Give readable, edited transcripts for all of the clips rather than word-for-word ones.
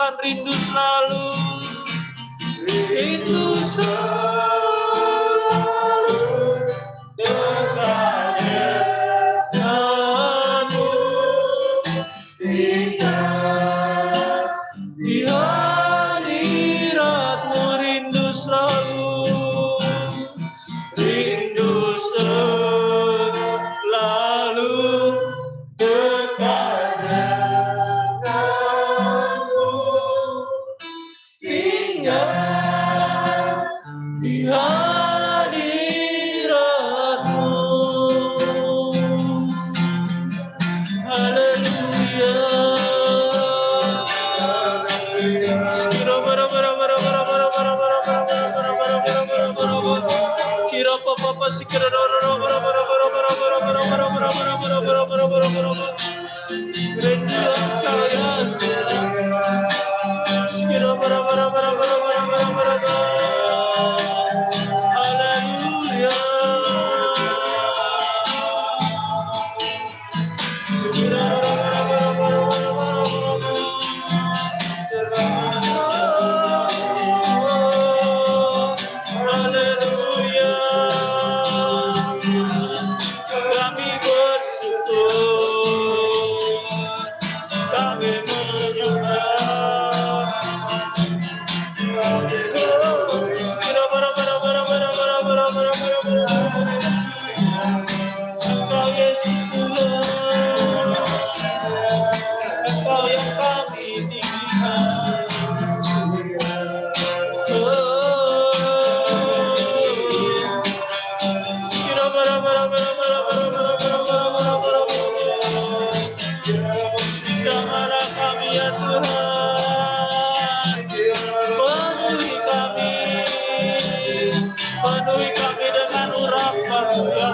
katakan rindu selalu. Rindu selalu dekat denganmu. Indah di hadiratmu, rindu selalu. Rindu selalu dekat denganmu. Indah di hadiratmu. Haleluya. Kira bara bara bara bara bara bara bara bara bara bara bara bara bara bara. Kira papa papa sikira bara bara bara bara bara bara bara bara bara bara bara bara bara bara bara bara. Rindu kaya. Kira bara bara bara bara bara bara bara bara. Haleluya. Kira bara bara bara bara bara bara bara. Haleluya. Kami bersyukur, kami menyembah. Engkau Yesus Tuhan, Engkau yang kami tinggikan. Janganlah kami ya Tuhan, penuhi kami dengan urapan-Mu ya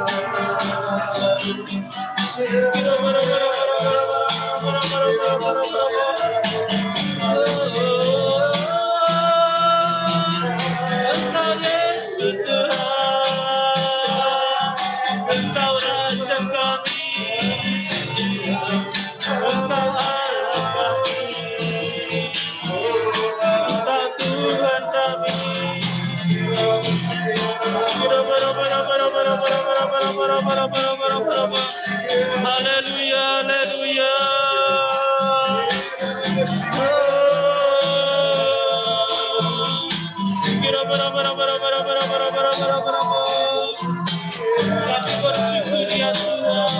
Engkau Yesus Tuhan, Engkau Raja kami, Engkau Allah kami, Engkau Tuhan kami. Haleluya, haleluya. Kami bersyukur ya Tuhan,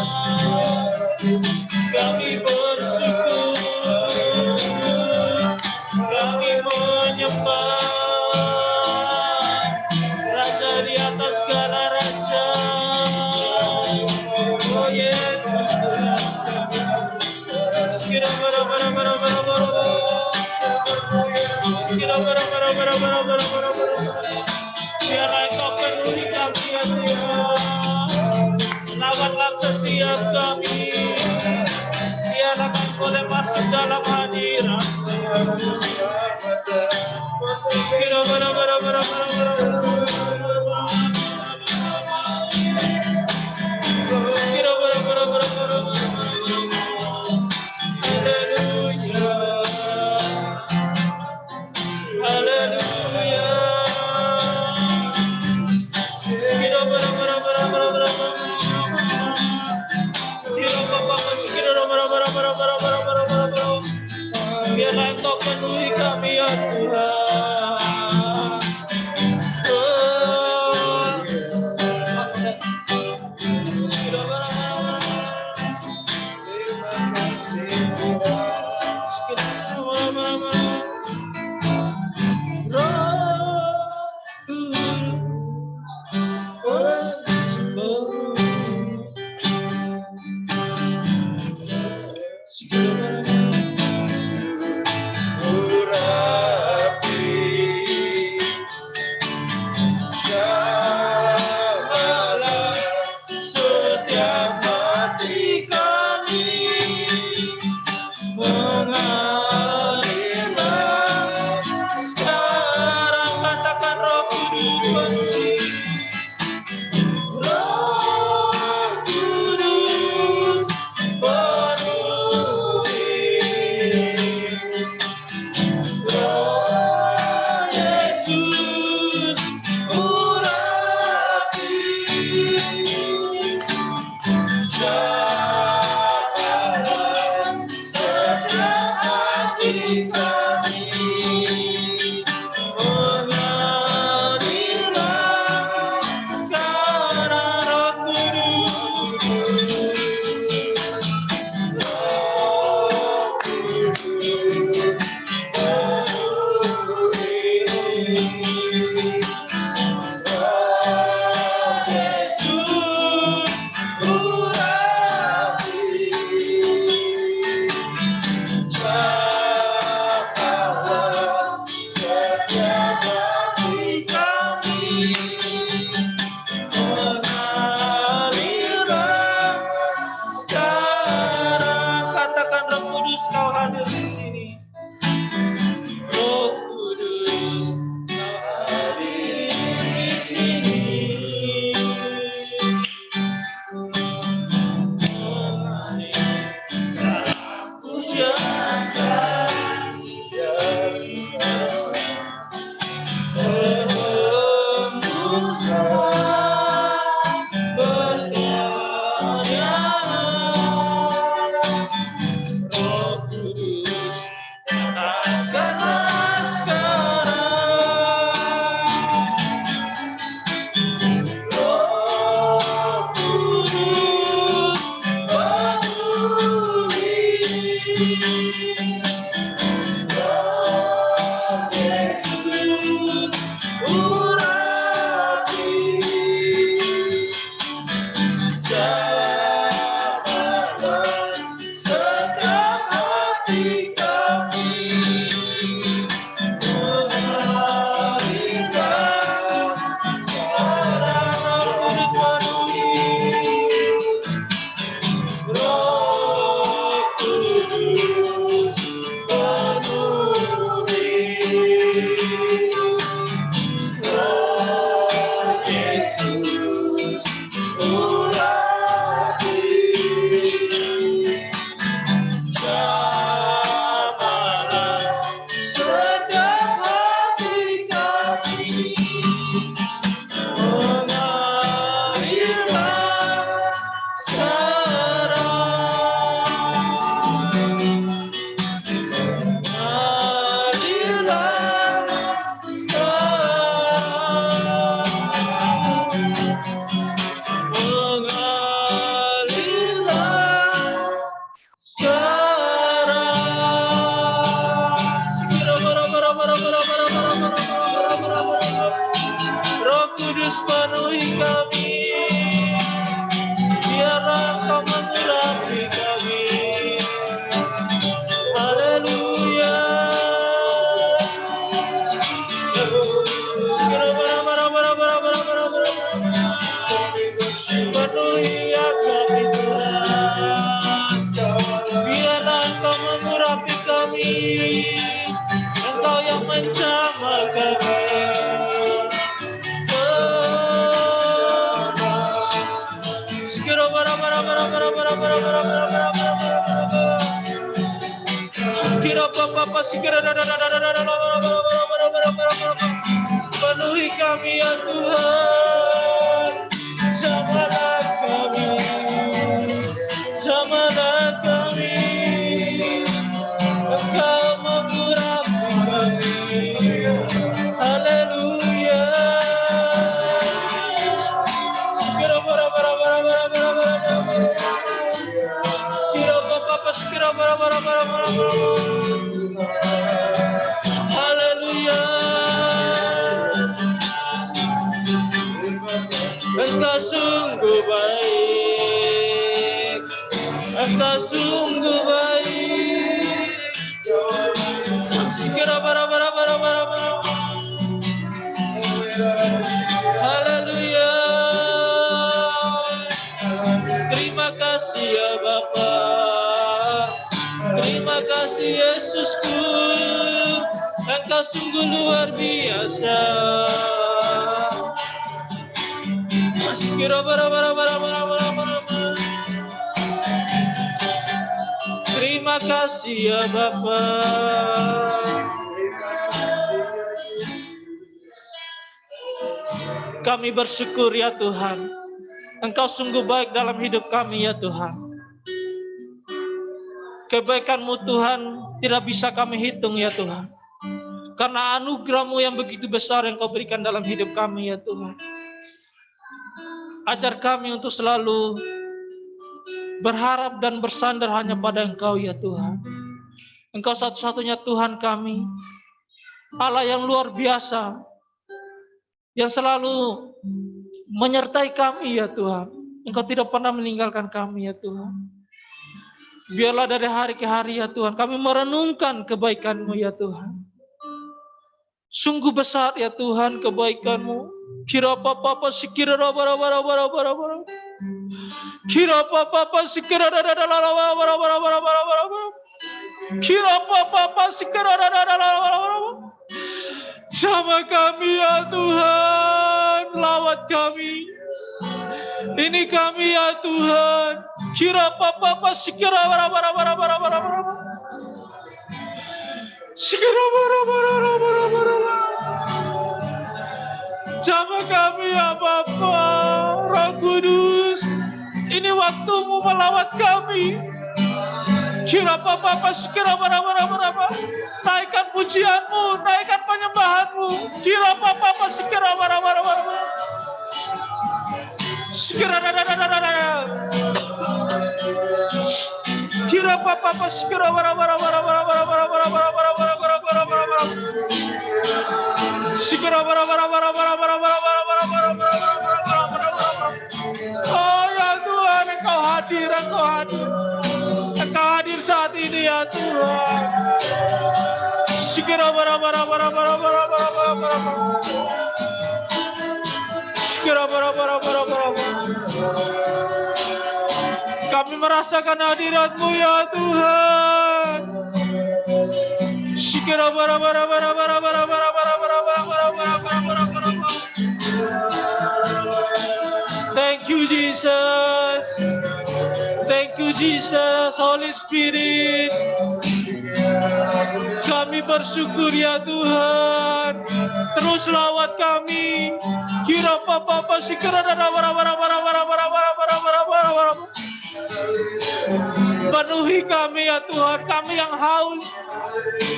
kami bersyukur, kami menyembah Raja di atas segala raja. Oh Yesus biarlah Engkau penuhi kami ya Tuhan, lawanlah setiap kami, biarlah kami boleh masuk dalam hadirat. Biarlah Engkau penuhi kami ya Tuhan. penuhi kami Tuhan. Biarlah Engkau mengurapi kami, Engkau yang menjamah kami. Penuhi kami ya Tuhan, jamahlah kami, jamahlah kami, Engkau mengurapi kami. Haleluya. Haleluya. Engkau sungguh baik, Engkau sungguh baik. Haleluya. Terima kasih ya Bapa, terima kasih Yesusku, Engkau sungguh luar biasa. Terima kasih ya Bapa. Kami bersyukur ya Tuhan, Engkau sungguh baik dalam hidup kami ya Tuhan. Kebaikan-Mu Tuhan tidak bisa kami hitung ya Tuhan, karena anugerah-Mu yang begitu besar yang Kau berikan dalam hidup kami ya Tuhan. Ajar kami untuk selalu berharap dan bersandar hanya pada Engkau ya Tuhan. Engkau satu-satunya Tuhan kami, Allah yang luar biasa, yang selalu menyertai kami ya Tuhan. Engkau tidak pernah meninggalkan kami ya Tuhan. Biarlah dari hari ke hari ya Tuhan, kami merenungkan kebaikan-Mu ya Tuhan. Sungguh besar ya Tuhan kebaikan-Mu. Kira papa sikira bara bara bara bara bara. Kira papa sikira bara bara bara bara bara bara bara. Kira papa sikira bara bara bara bara. Sama kami ya Tuhan, lawat kami. Ini kami ya Tuhan. Kira papa sikira bara bara bara bara bara bara. Sikira bara bara bara bara. Sama kami ya Bapa, Roh Kudus, ini waktu-Mu melawat kami. Kira Bapa, sekira bara-bara-bara, naikkan pujian-Mu, naikkan penyembahan-Mu. Kira Bapa, sekira bara-bara-bara, sekira da-da-da-da-da-da. Kira Bapa, sekira bara-bara-bara-bara-bara-bara-bara-bara-bara-bara-bara-bara-bara. Sikira oh ya Tuhan, Engkau hadir, Engkau hadir, Engkau hadir saat ini ya Tuhan. Sikira Sikira kami merasakan hadirat-Mu ya Tuhan. Sikira Thank you Jesus. Thank you Jesus, Holy Spirit. Kami bersyukur ya Tuhan. Terus lawat kami. Kira papa sikira penuhi kami ya Tuhan, kami yang haus.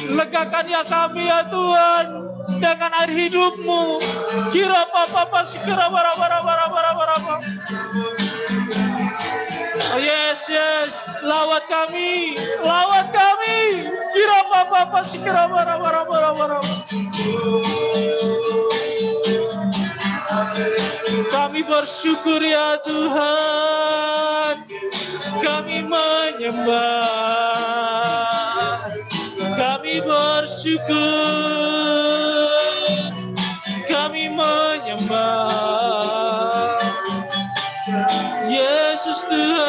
Legakan ya kami ya Tuhan dengan air hidup-Mu. Kira papa sikira oh yes, lawat kami, lawat kami. Kira papa sikira Kami bersyukur ya Tuhan, kami menyembah, kami bersyukur, kami menyembah. Yesus Tuhan.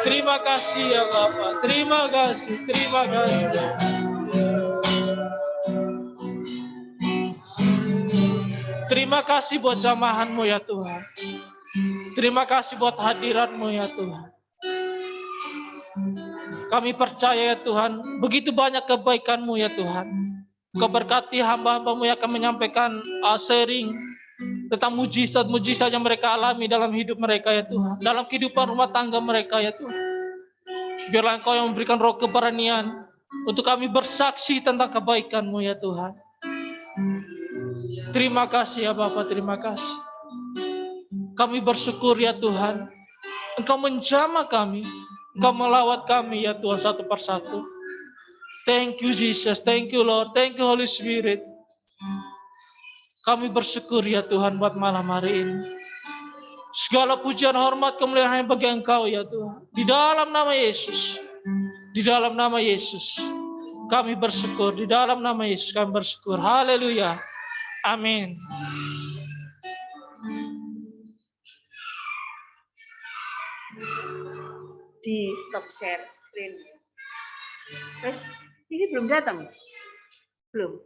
Terima kasih ya Bapak. Terima kasih. Terima kasih. Terima kasih buat jamahan-Mu ya Tuhan. Terima kasih buat hadirat-Mu ya Tuhan. Kami percaya ya Tuhan, begitu banyak kebaikan-Mu ya Tuhan. Kau berkati hamba-hamba-Mu yang akan menyampaikan sharing tentang mujizat-mujizat yang mereka alami dalam hidup mereka ya Tuhan. Dalam kehidupan rumah tangga mereka ya Tuhan. Biarlah Engkau yang memberikan roh keberanian untuk kami bersaksi tentang kebaikan-Mu ya Tuhan. Terima kasih ya Bapak, terima kasih. Kami bersyukur ya Tuhan. Engkau menjamah kami. Engkau melawat kami ya Tuhan satu persatu. Thank you Jesus, thank you Lord, thank you Holy Spirit. Kami bersyukur ya Tuhan buat malam hari ini. Segala pujian, hormat, kemuliaan hanya bagi Engkau ya Tuhan. Di dalam nama Yesus. Di dalam nama Yesus. Kami bersyukur. Di dalam nama Yesus kami bersyukur. Haleluya. Amin. Di stop share screen. Wes, ini belum datang? Belum.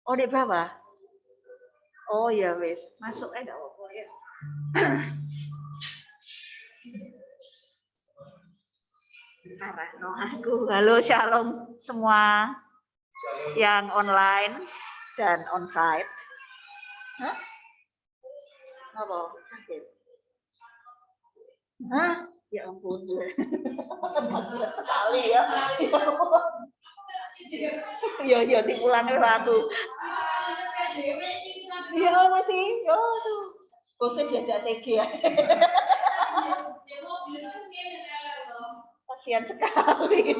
Oh, di bawah. Oh ya wes, masuk aja apa ya. Arah no aku. Halo shalom semua yang online dan onsite. Hah? Apa? Hah? Ya ampun. Sekali ya. Ya diulangi satu. Ya masih, ya tuh. Bosan jaga TG ya. Kasihan sekali.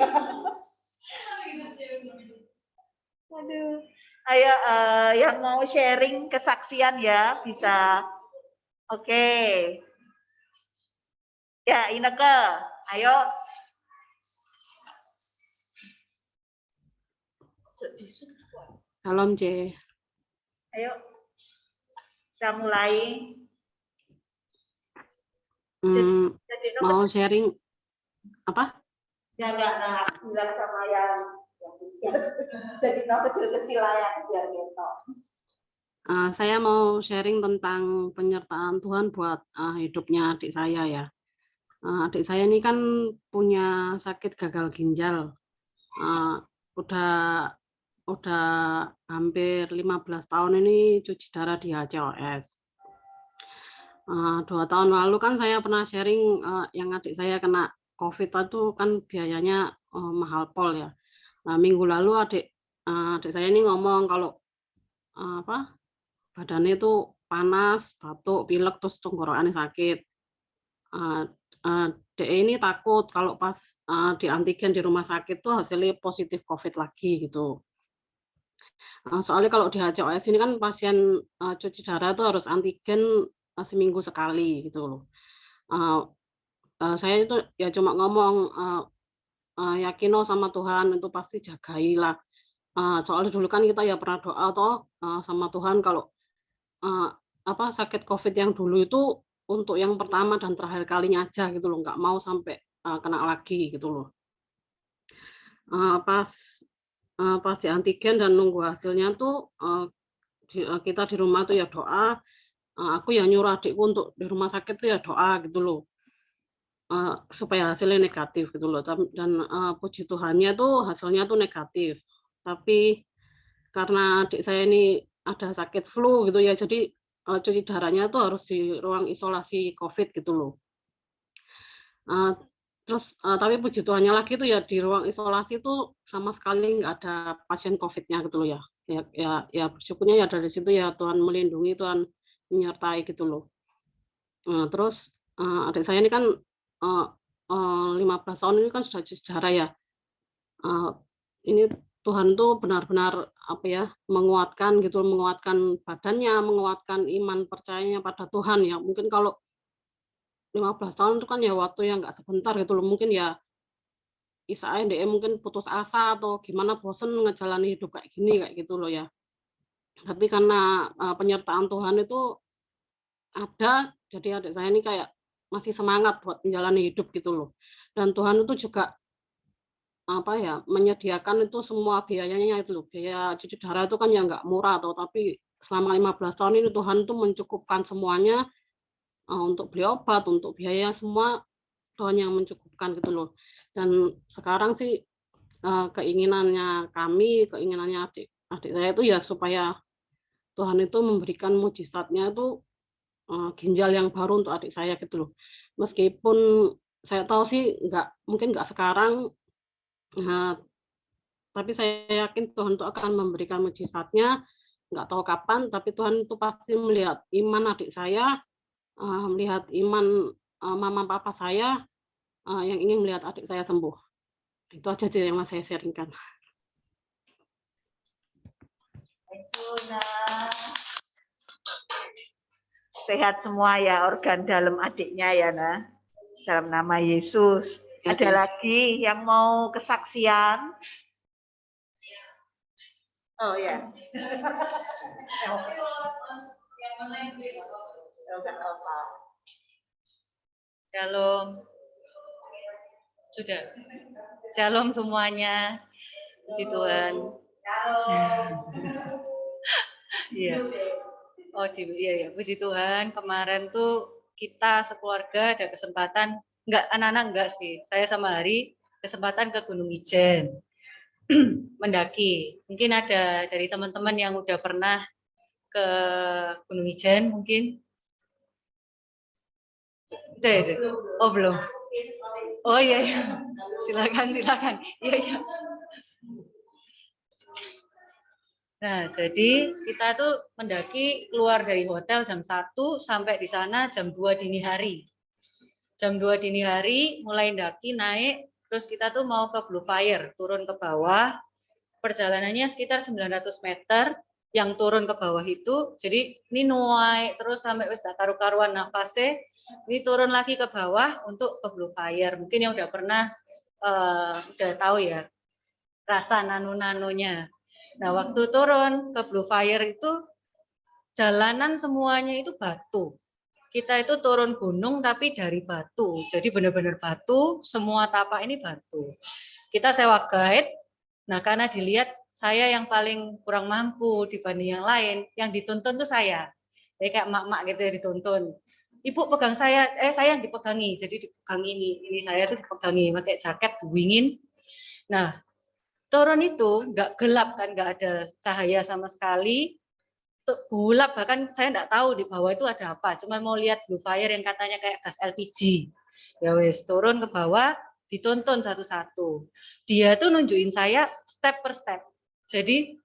Aduh. Ayo yang mau sharing kesaksian ya bisa. Oke. Ya, Ineke, ayo. Salam C. Ayo. Kita mulai. Jadi, mau sharing apa? Ya enggak bilang sama yang jadi kecil-kecil lah yang biar gitu. Saya mau sharing tentang penyertaan Tuhan buat hidupnya adik saya ya. Adik saya ini kan punya sakit gagal ginjal. Udah hampir 15 tahun ini cuci darah di HCOS. 2 tahun lalu kan saya pernah sharing yang adik saya kena COVID itu kan biayanya mahal pol ya. Nah, minggu lalu adik saya ini ngomong kalau badannya itu panas, batuk, pilek, terus tenggorokannya sakit. DE ini takut kalau pas di antigen di rumah sakit tuh hasilnya positif COVID lagi gitu. Soalnya kalau di HCOS ini kan pasien cuci darah tuh harus antigen seminggu sekali gitu loh. Saya itu ya cuma ngomong yakin sama Tuhan itu pasti jagailah. Soalnya dulu kan kita ya pernah doa toh sama Tuhan kalau sakit COVID yang dulu itu untuk yang pertama dan terakhir kalinya aja gitu loh, nggak mau sampai kena lagi gitu loh. Pas di antigen dan nunggu hasilnya tuh kita di rumah tuh ya doa. Aku ya nyuruh adikku untuk di rumah sakit tuh ya doa gitu loh. Supaya hasilnya negatif gitu loh. Dan puji Tuhannya tuh hasilnya tuh negatif. Tapi karena adik saya ini ada sakit flu gitu ya, jadi cuci darahnya tuh harus di ruang isolasi COVID gitu loh. Terus tapi puji Tuhannya lagi tuh ya di ruang isolasi tuh sama sekali nggak ada pasien COVID-nya gitu loh ya. Ya bersyukurnya ya dari situ ya Tuhan melindungi, Tuhan menyertai gitu loh. Terus adik saya ini kan 15 tahun ini kan sudah cuci darah ya. Ini Tuhan tuh benar-benar menguatkan gitu, menguatkan badannya, menguatkan iman percayanya pada Tuhan ya. Mungkin kalau 15 tahun itu kan ya waktu yang nggak sebentar gitu loh. Mungkin ya Isae mungkin putus asa atau gimana, bosen ngejalani hidup kayak gini kayak gitu loh ya. Tapi karena penyertaan Tuhan itu ada, jadi adik saya ini kayak masih semangat buat menjalani hidup gitu loh. Dan Tuhan itu juga menyediakan itu semua biayanya itu loh, biaya cuci darah itu kan ya nggak murah tuh, tapi selama 15 tahun ini Tuhan tuh mencukupkan semuanya, untuk beli obat, untuk biaya semua Tuhan yang mencukupkan gitu loh. Dan sekarang sih, keinginannya adik saya itu ya supaya Tuhan itu memberikan mujizatnya itu, ginjal yang baru untuk adik saya gitu loh. Meskipun saya tahu sih mungkin nggak sekarang, eee, tapi saya yakin Tuhan itu akan memberikan mujizatnya, nggak tahu kapan, tapi Tuhan itu pasti melihat iman adik saya, melihat iman, mama papa saya, yang ingin melihat adik saya sembuh. Itu aja sih yang mau saya sharing-kan. Thank you, Nak. Sehat semua ya organ dalam adiknya ya, Nah. Dalam nama Yesus. Ya, Ada lagi yang mau kesaksian? Oh ya. Shalom. Sudah. Shalom semuanya. Puji Tuhan. Iya. Oh, iya. Puji Tuhan. Kemarin tuh kita sekeluarga ada kesempatan, anak-anak enggak sih. Saya sama Hari kesempatan ke Gunung Ijen. Mendaki. Mungkin ada dari teman-teman yang udah pernah ke Gunung Ijen mungkin. Udah ya? Oh, belum. Oh iya. Silakan. Iya. Nah, jadi kita tuh mendaki keluar dari hotel jam 1 sampai di sana jam 2 dini hari. Jam 2 dini hari mulai daki naik, terus kita tuh mau ke Blue Fire, turun ke bawah. Perjalanannya sekitar 900 meter, yang turun ke bawah itu, jadi ini naik terus sampai wis karu-karuan nafasnya, ini turun lagi ke bawah untuk ke Blue Fire. Mungkin yang udah pernah, udah tahu ya, rasa nano-nanonya. Nah, waktu turun ke Blue Fire itu jalanan semuanya itu batu. Kita itu turun gunung tapi dari batu. Jadi benar-benar batu, semua tapak ini batu. Kita sewa guide. Nah, karena dilihat saya yang paling kurang mampu dibanding yang lain, yang dituntun tuh saya. Jadi kayak mak-mak gitu ya dituntun. Ibu pegang saya yang dipegangi. Jadi dipegang ini saya tuh dipegangi pakai jaket dingin. Nah, turun itu nggak gelap kan, nggak ada cahaya sama sekali, gelap, bahkan saya nggak tahu di bawah itu ada apa, cuma mau lihat Blue Fire yang katanya kayak gas LPG. Ya wes, turun ke bawah, dituntun satu-satu. Dia tuh nunjukin saya step per step. Jadi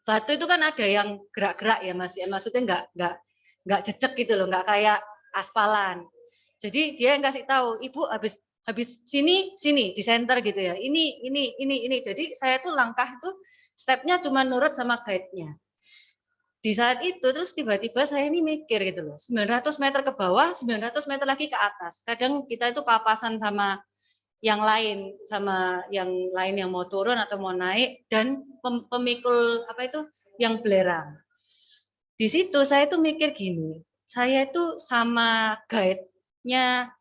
batu itu kan ada yang gerak-gerak ya Mas, maksudnya nggak jejak gitu loh, nggak kayak aspalan. Jadi dia yang kasih tahu, Ibu habis sini di center gitu ya. Ini. Jadi saya tuh langkah itu stepnya cuma nurut sama guide-nya. Di saat itu terus tiba-tiba saya ini mikir gitu loh, 900 meter ke bawah, 900 meter lagi ke atas. Kadang kita itu papasan sama yang lain yang mau turun atau mau naik, dan pemikul yang belerang. Di situ saya tuh mikir gini, saya itu sama guide-nya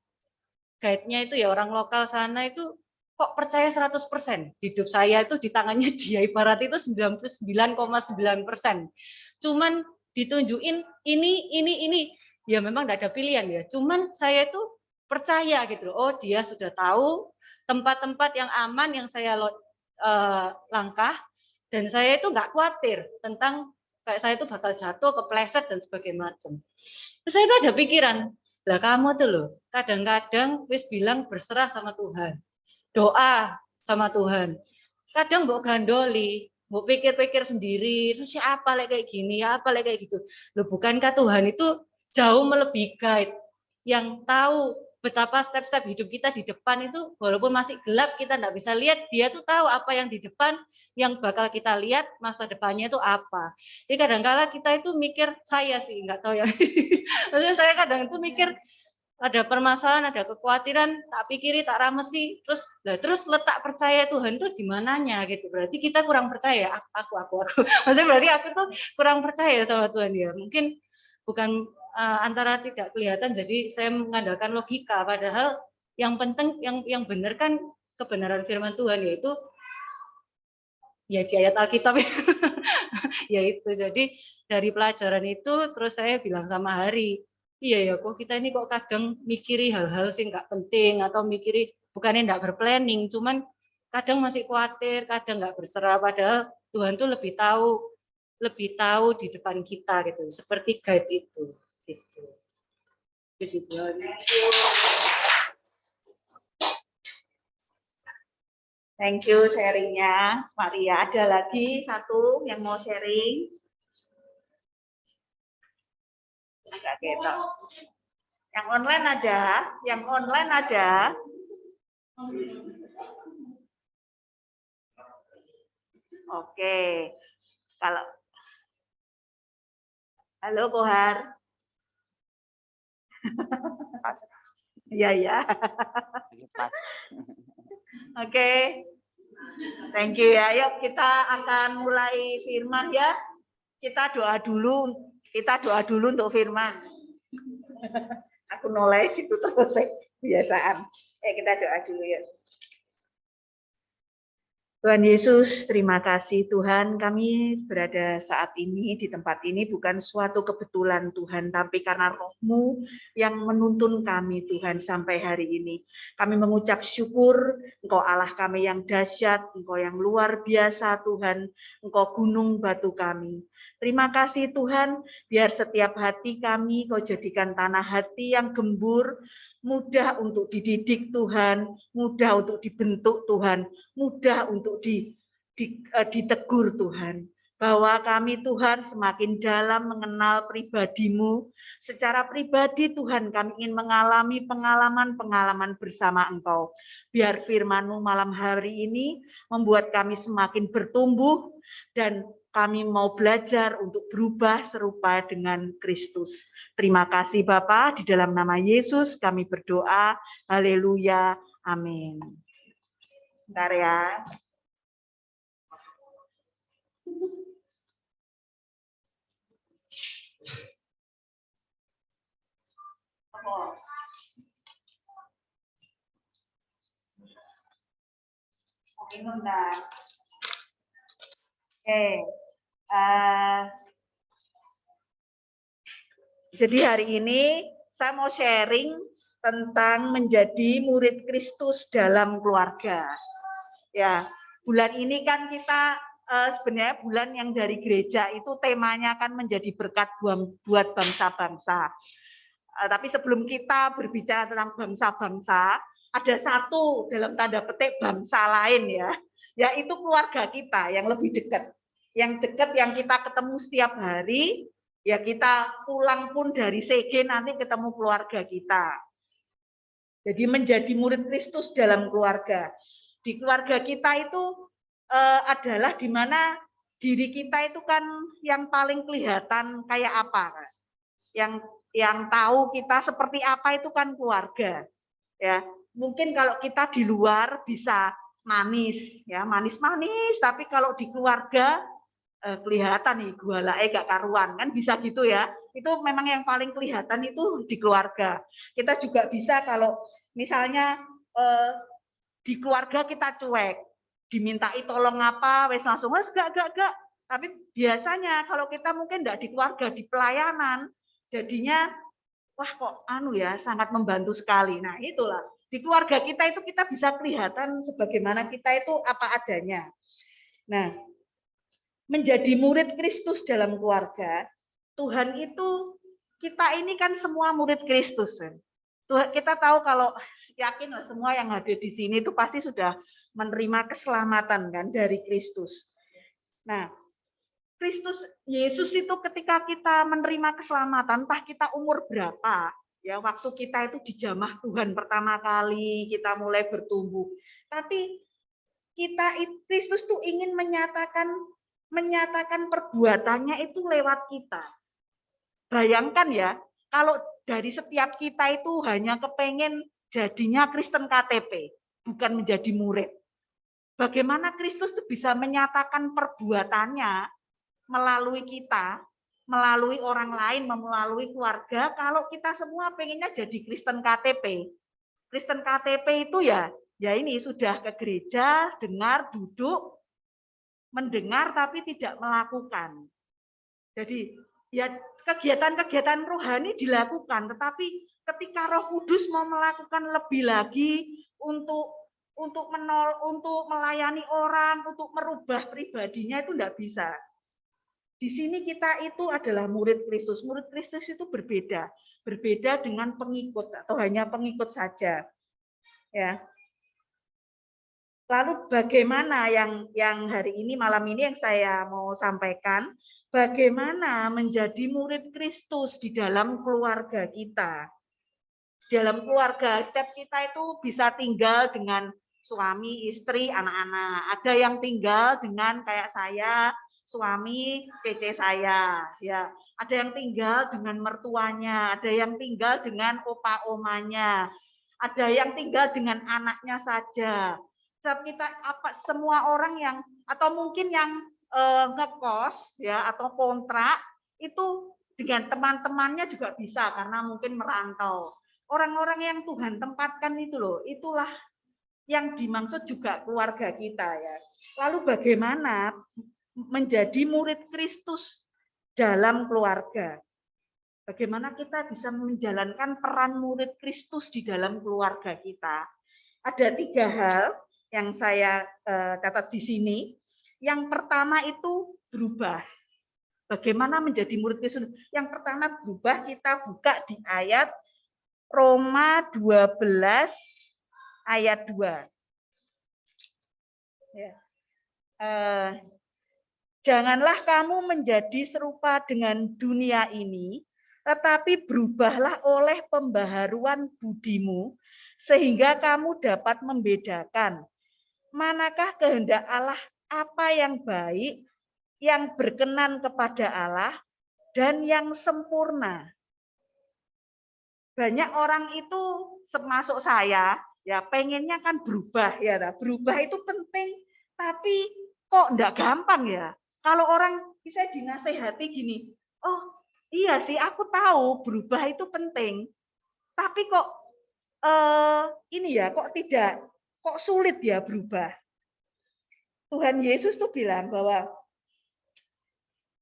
itu ya orang lokal sana itu kok percaya 100%. Hidup saya itu di tangannya dia, ibarat itu 99,9%. Cuman ditunjukin ini. Ya memang tidak ada pilihan ya. Cuman saya itu percaya gitu. Oh, dia sudah tahu tempat-tempat yang aman yang saya langkah, dan saya itu nggak khawatir tentang kayak saya itu bakal jatuh, kepleset dan sebagainya macam. Terus saya itu ada pikiran, lah kamu tuh loh, kadang-kadang wis bilang berserah sama Tuhan, doa sama Tuhan. Kadang mbok gandoli, mbok pikir-pikir sendiri, terus siapa lagi kayak gini, apa lagi kayak gitu. Loh, bukankah Tuhan itu jauh melebihi guide yang tahu betapa step-step hidup kita di depan itu, walaupun masih gelap kita nggak bisa lihat, dia tuh tahu apa yang di depan, yang bakal kita lihat masa depannya itu apa. Jadi kadang-kala kita itu mikir, saya sih nggak tahu ya, maksudnya saya kadang itu mikir ada permasalahan, ada kekhawatiran, tak pikiri, tak ramesi, terus letak percaya Tuhan itu di mananya gitu. Berarti kita kurang percaya. Aku. Maksudnya berarti aku tuh kurang percaya sama Tuhan ya. Mungkin bukan antara tidak kelihatan, jadi saya mengandalkan logika. Padahal yang penting, yang benar kan kebenaran firman Tuhan, yaitu ya di ayat Alkitab. Yaitu, jadi dari pelajaran itu terus saya bilang sama Hari, iya ya kok kita ini kok kadang mikiri hal-hal sih nggak penting, atau mikiri bukannya nggak berplanning, cuman kadang masih khawatir, kadang nggak berserah, padahal Tuhan tuh lebih tahu di depan kita gitu, seperti guide itu gitu. Di situ. Thank you sharingnya, Maria. Ada lagi satu yang mau sharing? Agak ketok. Yang online ada? Yang online ada? Oke. Kalau halo Kohar. Iya ya. Oke. Thank you ya. Yuk kita akan mulai firman ya. Kita doa dulu untuk firman. Aku noleh situ terus kebiasaan. Kita doa dulu ya. Tuhan Yesus, terima kasih Tuhan, kami berada saat ini di tempat ini bukan suatu kebetulan Tuhan, tapi karena Roh-Mu yang menuntun kami Tuhan sampai hari ini. Kami mengucap syukur, Engkau Allah kami yang dahsyat, Engkau yang luar biasa Tuhan, Engkau gunung batu kami. Terima kasih Tuhan, biar setiap hati kami Kau jadikan tanah hati yang gembur, mudah untuk dididik Tuhan, mudah untuk dibentuk Tuhan, mudah untuk ditegur Tuhan. Bahwa kami Tuhan semakin dalam mengenal pribadi-Mu. Secara pribadi Tuhan kami ingin mengalami pengalaman-pengalaman bersama Engkau. Biar firman-Mu malam hari ini membuat kami semakin bertumbuh dan kami mau belajar untuk berubah serupa dengan Kristus. Terima kasih Bapa, di dalam nama Yesus kami berdoa. Haleluya. Amin. Bentar ya. Jadi hari ini saya mau sharing tentang menjadi murid Kristus dalam keluarga. Ya, bulan ini kan kita sebenarnya bulan yang dari gereja itu temanya kan menjadi berkat buat bangsa-bangsa. Tapi sebelum kita berbicara tentang bangsa-bangsa, ada satu dalam tanda petik bangsa lain ya, yaitu keluarga kita yang lebih dekat. Yang dekat yang kita ketemu setiap hari, ya kita pulang pun dari CG nanti ketemu keluarga kita. Jadi menjadi murid Kristus dalam keluarga. Di keluarga kita itu adalah di mana diri kita itu kan yang paling kelihatan kayak apa. Yang tahu kita seperti apa itu kan keluarga. Ya, mungkin kalau kita di luar bisa manis, ya manis-manis, tapi kalau di keluarga kelihatan nih gualae gak karuan kan bisa gitu ya. Itu memang yang paling kelihatan itu di keluarga. Kita juga bisa kalau misalnya di keluarga kita cuek, dimintai tolong apa, wes langsung wes gak. Tapi biasanya kalau kita mungkin enggak di keluarga, di pelayanan, jadinya wah kok anu ya sangat membantu sekali. Nah itulah di keluarga kita itu kita bisa kelihatan sebagaimana kita itu apa adanya. Nah, menjadi murid Kristus dalam keluarga, Tuhan itu kita ini kan semua murid Kristus. Tuhan, kita tahu kalau yakin lah semua yang hadir di sini itu pasti sudah menerima keselamatan kan dari Kristus. Nah, Kristus Yesus itu ketika kita menerima keselamatan, entah kita umur berapa, ya waktu kita itu dijamah Tuhan pertama kali, kita mulai bertumbuh. Tapi kita Kristus tuh ingin menyatakan perbuatannya itu lewat kita. Bayangkan ya, kalau dari setiap kita itu hanya kepengen jadinya Kristen KTP, bukan menjadi murid. Bagaimana Kristus itu bisa menyatakan perbuatannya melalui kita, melalui orang lain, melalui keluarga. Kalau kita semua pengennya jadi Kristen KTP. Kristen KTP itu ya ini sudah ke gereja, dengar, duduk, mendengar tapi tidak melakukan. Jadi ya kegiatan-kegiatan rohani dilakukan, tetapi ketika Roh Kudus mau melakukan lebih lagi untuk melayani orang, untuk merubah pribadinya itu enggak bisa. Di sini kita itu adalah murid Kristus. Murid Kristus itu berbeda dengan pengikut atau hanya pengikut saja. Ya. Lalu bagaimana yang hari ini malam ini yang saya mau sampaikan, bagaimana menjadi murid Kristus di dalam keluarga kita. Dalam keluarga, setiap kita itu bisa tinggal dengan suami, istri, anak-anak. Ada yang tinggal dengan kayak saya, suami, PC saya, ya. Ada yang tinggal dengan mertuanya, ada yang tinggal dengan opa-omanya, ada yang tinggal dengan anaknya saja. Kita semua orang yang atau mungkin yang ngekos ya atau kontrak itu dengan teman-temannya juga bisa karena mungkin merantau. Orang-orang yang Tuhan tempatkan itu loh, itulah yang dimaksud juga keluarga kita ya. Lalu bagaimana menjadi murid Kristus dalam keluarga? Bagaimana kita bisa menjalankan peran murid Kristus di dalam keluarga kita? Ada 3 hal yang saya catat di sini. Yang pertama itu berubah. Bagaimana menjadi murid Kristus? Yang pertama berubah, kita buka di ayat Roma 12 ayat 2. Ya. Janganlah kamu menjadi serupa dengan dunia ini, tetapi berubahlah oleh pembaharuan budimu, sehingga kamu dapat membedakan manakah kehendak Allah, apa yang baik, yang berkenan kepada Allah, dan yang sempurna. Banyak orang itu, termasuk saya, ya pengennya kan berubah ya, berubah itu penting, tapi kok enggak gampang ya. Kalau orang bisa dinasehati gini, oh iya sih aku tahu berubah itu penting, tapi kok ini ya kok sulit ya berubah. Tuhan Yesus tuh bilang bahwa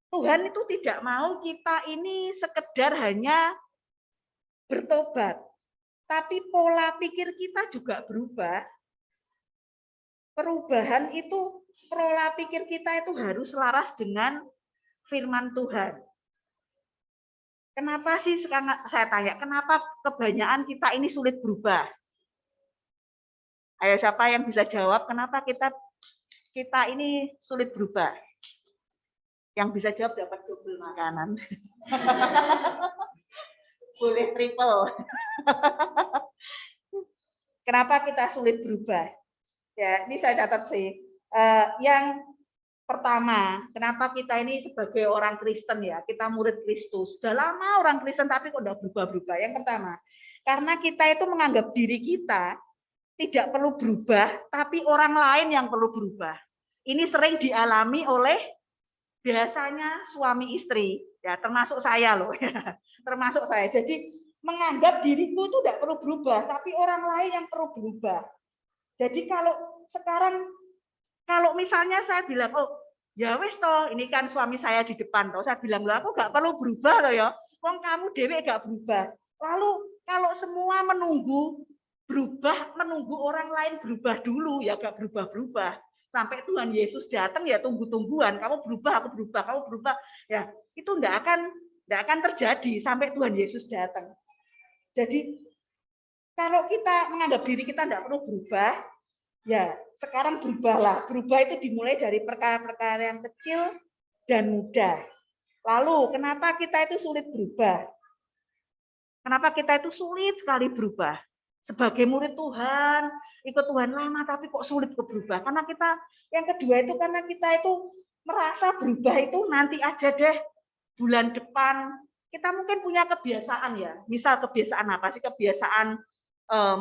Tuhan itu tidak mau kita ini sekedar hanya bertobat, tapi pola pikir kita juga berubah. Perubahan itu, pola pikir kita itu harus selaras dengan firman Tuhan. Kenapa sih sekarang saya tanya, kenapa kebanyakan kita ini sulit berubah? Ayo siapa yang bisa jawab kenapa kita ini sulit berubah? Yang bisa jawab dapat double makanan. Boleh triple. Kenapa kita sulit berubah? Ya, ini saya catat sih. Yang pertama, kenapa kita ini sebagai orang Kristen ya, kita murid Kristus. Sudah lama orang Kristen tapi kok udah berubah-berubah. Yang pertama, karena kita itu menganggap diri kita tidak perlu berubah, tapi orang lain yang perlu berubah. Ini sering dialami oleh biasanya suami istri, ya termasuk saya loh, ya, termasuk saya. Jadi menganggap diriku itu tidak perlu berubah, tapi orang lain yang perlu berubah. Jadi kalau misalnya saya bilang, oh ya wis toh, ini kan suami saya di depan toh, saya bilang loh aku nggak perlu berubah loh ya, wong kamu dewe nggak berubah. Lalu kalau semua menunggu orang lain berubah dulu, ya nggak berubah-berubah. Sampai Tuhan Yesus datang ya tunggu-tungguan, kamu berubah, aku berubah, kamu berubah, ya itu nggak akan terjadi sampai Tuhan Yesus datang. Jadi kalau kita menganggap diri kita tidak perlu berubah, ya sekarang berubahlah. Berubah itu dimulai dari perkara-perkara yang kecil dan mudah. Lalu kenapa kita itu sulit berubah? Kenapa kita itu sulit sekali berubah? Sebagai murid Tuhan, ikut Tuhan lama tapi kok sulit berubah? Karena kita, yang kedua itu karena kita itu merasa berubah itu nanti aja deh, bulan depan. Kita mungkin punya kebiasaan ya, misal kebiasaan apa sih? Kebiasaan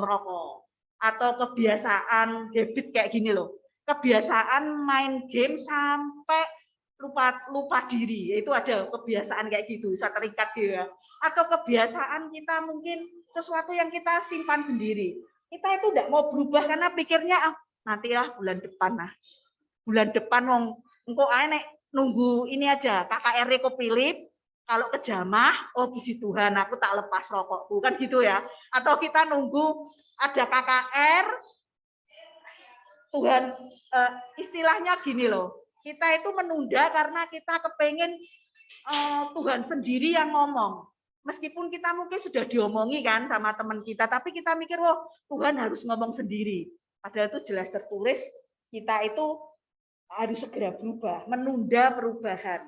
merokok atau kebiasaan habit kayak gini loh, kebiasaan main game sampai lupa diri, itu ada kebiasaan kayak gitu, bisa terikat dia. Atau kebiasaan kita mungkin sesuatu yang kita simpan sendiri. Kita itu tidak mau berubah karena pikirnya nanti lah bulan depan lah. Bulan depan wong engko ae nek nunggu ini aja KKR kepilih, kalau kejamah, oh puji Tuhan aku tak lepas rokokku kan gitu ya. Atau kita nunggu ada KKR, Tuhan istilahnya gini loh. Kita itu menunda karena kita kepengen Tuhan sendiri yang ngomong. Meskipun kita mungkin sudah diomongi kan sama teman kita, tapi kita mikir, wah Tuhan harus ngomong sendiri. Padahal itu jelas tertulis, kita itu harus segera berubah, menunda perubahan.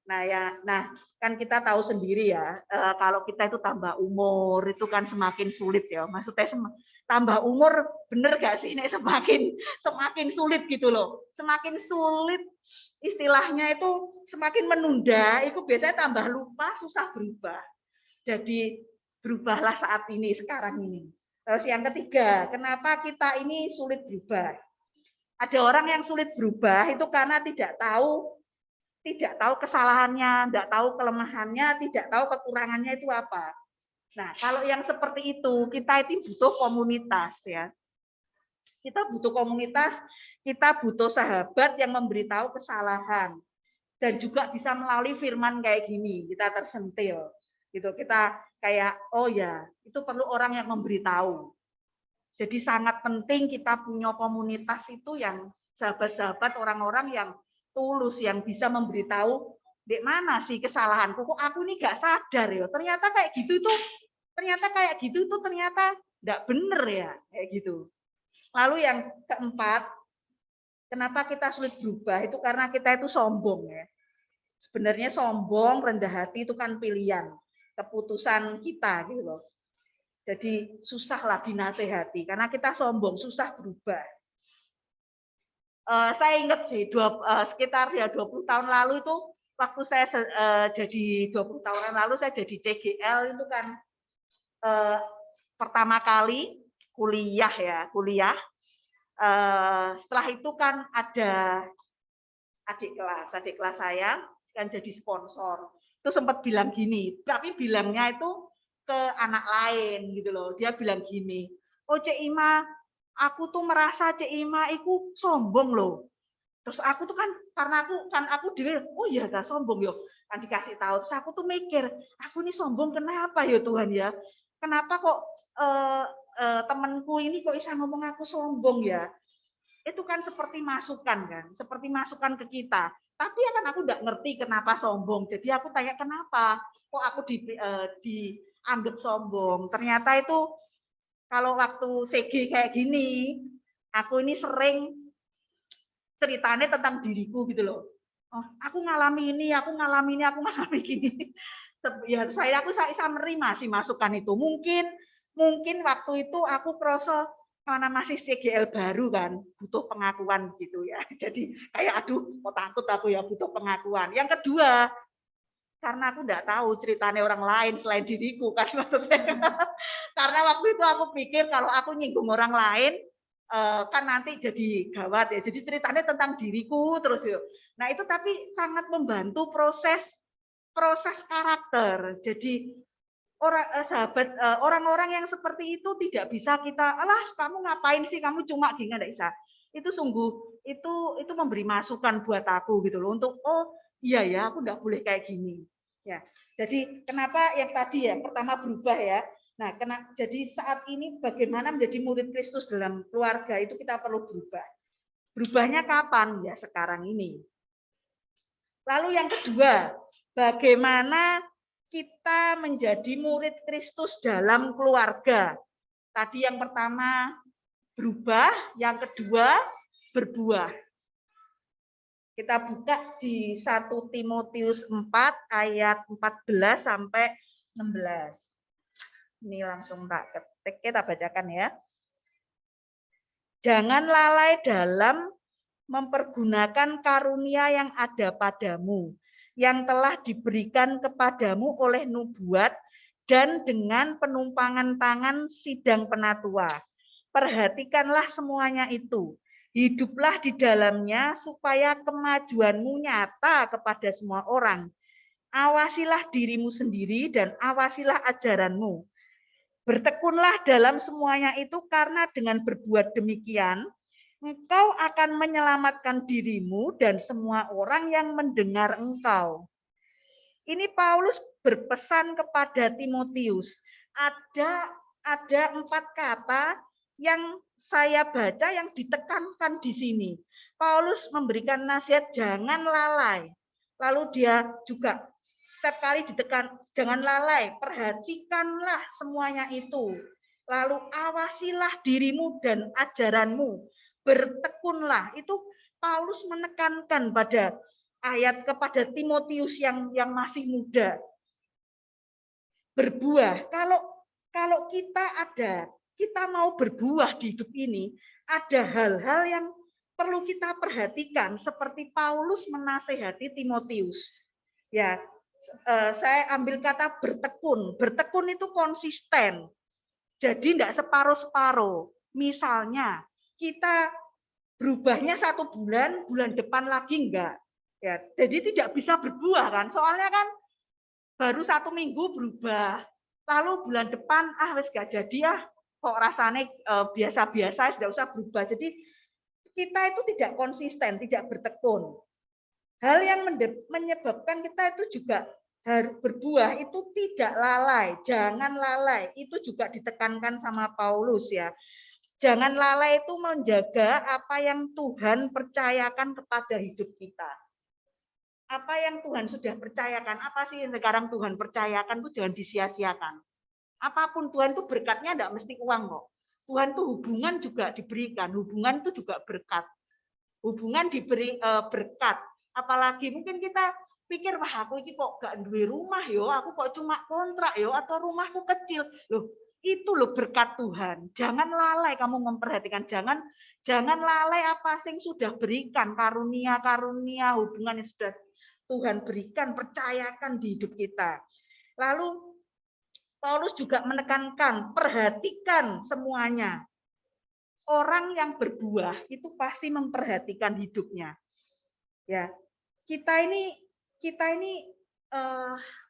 Nah kan kita tahu sendiri ya, kalau kita itu tambah umur itu kan semakin sulit ya. Maksudnya tambah umur bener gak sih? Nek semakin sulit gitu loh. Semakin sulit istilahnya itu semakin menunda, itu biasanya tambah lupa, susah berubah. Jadi berubahlah saat ini, sekarang ini. Terus yang ketiga, kenapa kita ini sulit berubah? Ada orang yang sulit berubah itu karena tidak tahu kesalahannya, tidak tahu kelemahannya, tidak tahu kekurangannya itu apa. Nah, kalau yang seperti itu, kita itu butuh komunitas ya. Kita butuh komunitas, kita butuh sahabat yang memberitahu kesalahan. Dan juga bisa melalui firman kayak gini, kita tersentil. Gitu, kita kayak, oh ya, itu perlu orang yang memberitahu. Jadi sangat penting kita punya komunitas itu yang sahabat-sahabat, orang-orang yang tulus, yang bisa memberitahu di mana sih kesalahanku, kok aku ini gak sadar ya, ternyata kayak gitu tuh, ternyata enggak bener ya, kayak gitu. Lalu yang keempat, kenapa kita sulit berubah, itu karena kita itu sombong ya. Sebenarnya sombong, rendah hati itu kan pilihan, keputusan kita gitu loh. Jadi susahlah dinasehati, karena kita sombong, susah berubah. Saya ingat sih, sekitar ya 20 tahun lalu itu, waktu saya jadi 20 tahun lalu saya jadi CGL itu kan pertama kali kuliah. Setelah itu kan ada adik kelas saya kan jadi sponsor. Itu sempat bilang gini, tapi bilangnya itu ke anak lain gitu loh. Dia bilang gini, oh Cik Ima, aku tuh merasa Cik Ima itu sombong loh. Terus aku tuh kan karena aku dhewe, oh iya gak sombong yo. Kan dikasih tahu, terus aku tuh mikir, aku ini sombong kenapa ya Tuhan ya? Kenapa kok temanku ini kok bisa ngomong aku sombong ya? Itu kan seperti masukan kan, seperti masukan ke kita. Tapi ya kan aku enggak ngerti kenapa sombong. Jadi aku tanya kenapa kok aku dianggap sombong. Ternyata itu kalau waktu CG kayak gini, aku ini sering ceritanya tentang diriku gitu loh. Oh, aku ngalami ini, aku ngalami gini. Ya aku menerima sih masukan itu. Mungkin waktu itu aku kroso mana masih CGL baru kan, butuh pengakuan gitu ya. Jadi kayak aduh, kok takut aku ya butuh pengakuan. Yang kedua, karena aku enggak tahu ceritanya orang lain selain diriku kan maksudnya. Karena waktu itu aku pikir kalau aku nyinggung orang lain kan nanti jadi gawat ya. Jadi ceritanya tentang diriku terus yuk. Nah, itu tapi sangat membantu proses karakter. Jadi orang-orang yang seperti itu tidak bisa kita, alah kamu ngapain sih, kamu cuma gini, enggak bisa. Itu sungguh itu memberi masukan buat aku gitu loh untuk oh iya ya aku enggak boleh kayak gini. Ya. Jadi kenapa yang tadi ya pertama berubah ya. Nah, jadi saat ini bagaimana menjadi murid Kristus dalam keluarga itu kita perlu berubah. Berubahnya kapan? Ya sekarang ini. Lalu yang kedua, bagaimana kita menjadi murid Kristus dalam keluarga. Tadi yang pertama berubah, yang kedua berbuah. Kita buka di 1 Timotius 4 ayat 14 sampai 16. Ini langsung tak ketik, kita bacakan ya. Jangan lalai dalam mempergunakan karunia yang ada padamu, yang telah diberikan kepadamu oleh nubuat dan dengan penumpangan tangan sidang penatua. Perhatikanlah semuanya itu. Hiduplah di dalamnya supaya kemajuanmu nyata kepada semua orang. Awasilah dirimu sendiri dan awasilah ajaranmu. Bertekunlah dalam semuanya itu karena dengan berbuat demikian, engkau akan menyelamatkan dirimu dan semua orang yang mendengar engkau. Ini Paulus berpesan kepada Timotius. Ada 4 kata yang saya baca yang ditekankan di sini. Paulus memberikan nasihat jangan lalai. Lalu dia juga setiap kali ditekan, jangan lalai, perhatikanlah semuanya itu. Lalu awasilah dirimu dan ajaranmu, bertekunlah. Itu Paulus menekankan pada ayat kepada Timotius yang masih muda. Berbuah. Kalau kita mau berbuah di hidup ini, ada hal-hal yang perlu kita perhatikan seperti Paulus menasehati Timotius. Ya, saya ambil kata bertekun. Bertekun itu konsisten. Jadi tidak separuh-separuh. Misalnya kita berubahnya 1 bulan, bulan depan lagi enggak. Ya, jadi tidak bisa berbuah kan. Soalnya kan baru 1 minggu berubah. Lalu bulan depan wes gak jadi kok rasanya biasa-biasa, tidak usah berubah. Jadi kita itu tidak konsisten, tidak bertekun. Hal yang menyebabkan kita itu juga harus berbuah itu tidak lalai, jangan lalai. Itu juga ditekankan sama Paulus ya. Jangan lalai itu menjaga apa yang Tuhan percayakan kepada hidup kita. Apa yang Tuhan sudah percayakan, apa sih yang sekarang Tuhan percayakan itu jangan disia-siakan. Apapun Tuhan itu berkatnya tidak mesti uang kok. Tuhan itu hubungan juga diberikan, hubungan itu juga berkat. Hubungan diberi berkat. Apalagi mungkin kita pikir, wah aku ini kok gak duwe rumah yo, aku kok cuma kontrak yo, atau rumahku kecil. Loh, itu loh berkat Tuhan. Jangan lalai kamu memperhatikan, jangan lalai apa yang sudah berikan, karunia-karunia, hubungan yang sudah Tuhan berikan, percayakan di hidup kita. Lalu Paulus juga menekankan, perhatikan semuanya. Orang yang berbuah itu pasti memperhatikan hidupnya. Ya, kita ini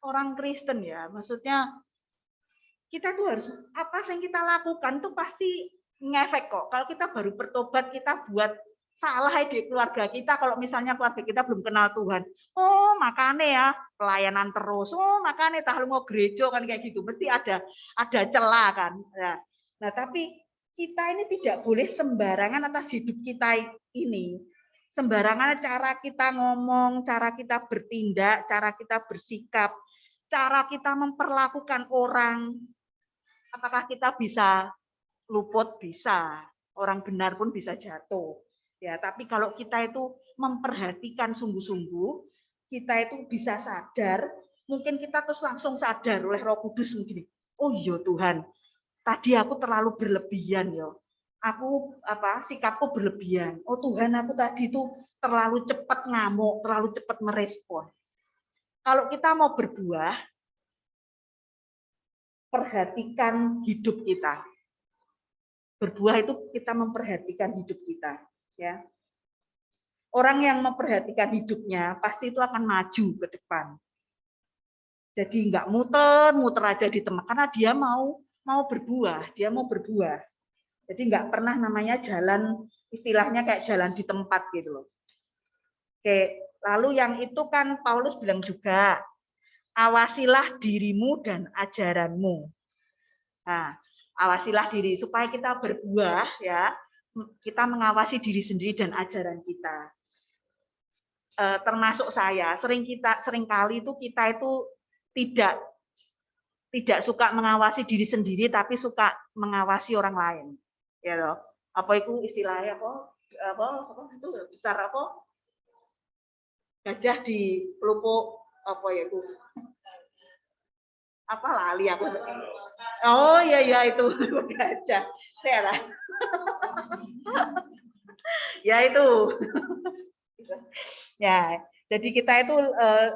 orang Kristen ya, maksudnya kita tuh harus apa yang kita lakukan tuh pasti ngefek kok. Kalau kita baru bertobat, kita buat salah di keluarga kita, kalau misalnya keluarga kita belum kenal Tuhan, oh makanya ya pelayanan terus, oh makanya tak mau gereja kan kayak gitu, mesti ada celah kan. Nah tapi kita ini tidak boleh sembarangan atas hidup kita ini. Sembarangan cara kita ngomong, cara kita bertindak, cara kita bersikap, cara kita memperlakukan orang. Apakah kita bisa luput? Bisa. Orang benar pun bisa jatuh. Ya, tapi kalau kita itu memperhatikan sungguh-sungguh, kita itu bisa sadar, mungkin kita terus langsung sadar oleh Roh Kudus begini. Oh iya Tuhan, tadi aku terlalu berlebihan ya. Aku sikapku berlebihan. Oh Tuhan, aku tadi itu terlalu cepat ngamuk, terlalu cepat merespon. Kalau kita mau berbuah, perhatikan hidup kita. Berbuah itu kita memperhatikan hidup kita, ya. Orang yang memperhatikan hidupnya pasti itu akan maju ke depan. Jadi nggak muter aja di tempat, karena dia mau berbuah, dia mau berbuah. Jadi nggak pernah namanya jalan, istilahnya kayak jalan di tempat gitu loh. Oke, lalu yang itu kan Paulus bilang juga, awasilah dirimu dan ajaranmu. Nah, awasilah diri supaya kita berbuah ya, kita mengawasi diri sendiri dan ajaran kita. Termasuk saya, seringkali itu kita itu tidak suka mengawasi diri sendiri, tapi suka mengawasi orang lain. Ya loh, apa itu istilahnya apa itu besar apa gajah di pelupuk apa ya itu apa lali aku. Oh iya itu gajah saya ya itu ya, jadi kita itu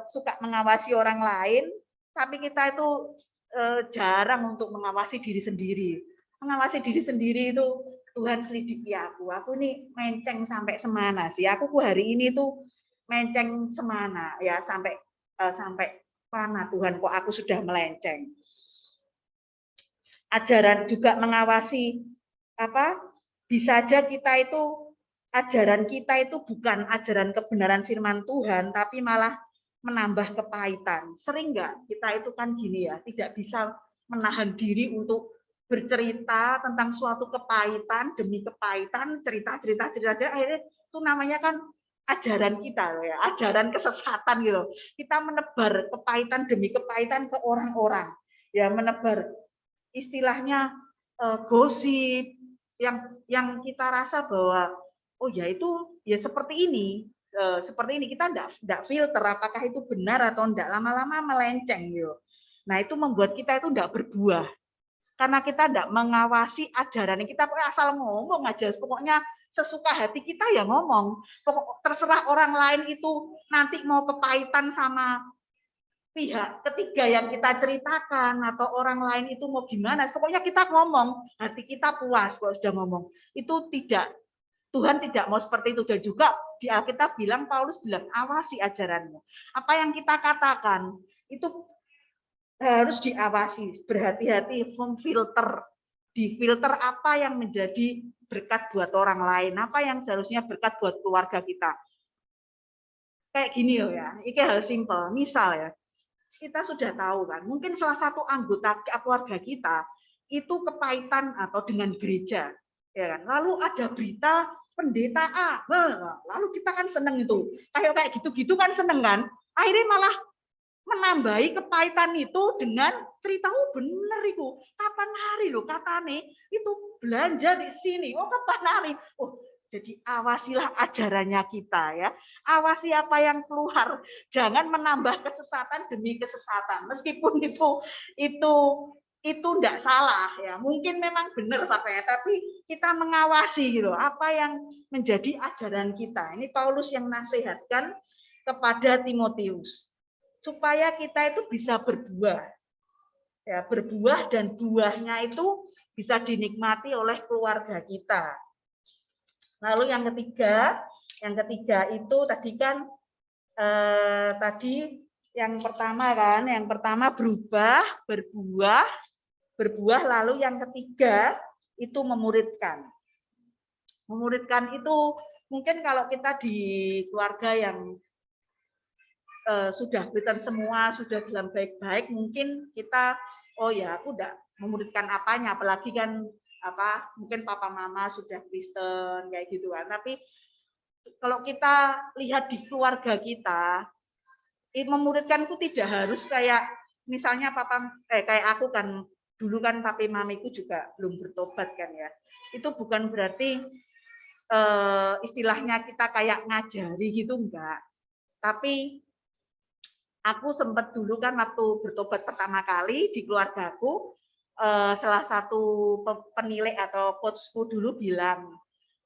suka mengawasi orang lain, tapi kita itu jarang untuk mengawasi diri sendiri. Mengawasi diri sendiri itu Tuhan selidiki aku nih menceng sampai semana sih, aku hari ini tuh menceng semana ya, sampai mana Tuhan kok aku sudah melenceng. Ajaran juga mengawasi apa, bisa aja kita itu ajaran kita itu bukan ajaran kebenaran firman Tuhan, tapi malah menambah kepahitan. Sering nggak kita itu kan gini ya, tidak bisa menahan diri untuk bercerita tentang suatu kepahitan demi kepahitan, cerita, akhirnya itu namanya kan ajaran kita loh ya, ajaran kesesatan gitu. Kita menebar kepahitan demi kepahitan ke orang-orang, ya menebar istilahnya gosip yang kita rasa bahwa oh ya itu ya seperti ini kita enggak filter apakah itu benar atau enggak, lama-lama melenceng gitu. Nah itu membuat kita itu enggak berbuah karena kita enggak mengawasi ajaran kita, pokoknya asal ngomong aja, pokoknya sesuka hati kita ya ngomong, pokok terserah orang lain itu nanti mau kepahitan sama pihak ketiga yang kita ceritakan atau orang lain itu mau gimana, pokoknya kita ngomong, hati kita puas kalau sudah ngomong. Itu tidak, Tuhan tidak mau seperti itu. Dan juga di Alkitab bilang, Paulus bilang, awasi ajaranmu. Apa yang kita katakan itu harus diawasi, berhati-hati, memfilter, difilter apa yang menjadi berkat buat orang lain, apa yang seharusnya berkat buat keluarga kita. Kayak gini loh ya, ini hal simpel. Misal ya, kita sudah tahu kan, mungkin salah satu anggota keluarga kita itu kepahitan atau dengan gereja, ya kan. Lalu ada berita pendeta A, lalu kita kan seneng itu, kayak gitu-gitu kan seneng kan. Akhirnya malah menambahi kepahitan itu dengan cerita, oh bener itu, kapan hari loh katane itu belanja di sini, oh kapan hari, oh. Jadi awasilah ajarannya kita ya. Awasi apa yang keluar. Jangan menambah kesesatan demi kesesatan. Meskipun itu enggak salah ya. Mungkin memang benar Pak ya, tapi kita mengawasi gitu apa yang menjadi ajaran kita. Ini Paulus yang nasihatkan kepada Timotius supaya kita itu bisa berbuah. Ya, berbuah dan buahnya itu bisa dinikmati oleh keluarga kita. Lalu yang ketiga itu tadi kan yang pertama berubah, berbuah, lalu yang ketiga itu memuridkan. Memuridkan itu mungkin kalau kita di keluarga yang sudah Kristen semua, sudah dalam baik-baik, mungkin kita oh ya aku udah memuridkan apanya, apalagi kan mungkin papa mama sudah Kristen kayak gitu kan. Tapi kalau kita lihat di keluarga kita, memuridkan itu tidak harus kayak misalnya kayak aku kan dulu kan papi mamiku juga belum bertobat kan ya. Itu bukan berarti istilahnya kita kayak ngajari gitu enggak. Tapi aku sempat dulu kan waktu bertobat pertama kali di keluargaku, salah satu penilai atau coachku dulu bilang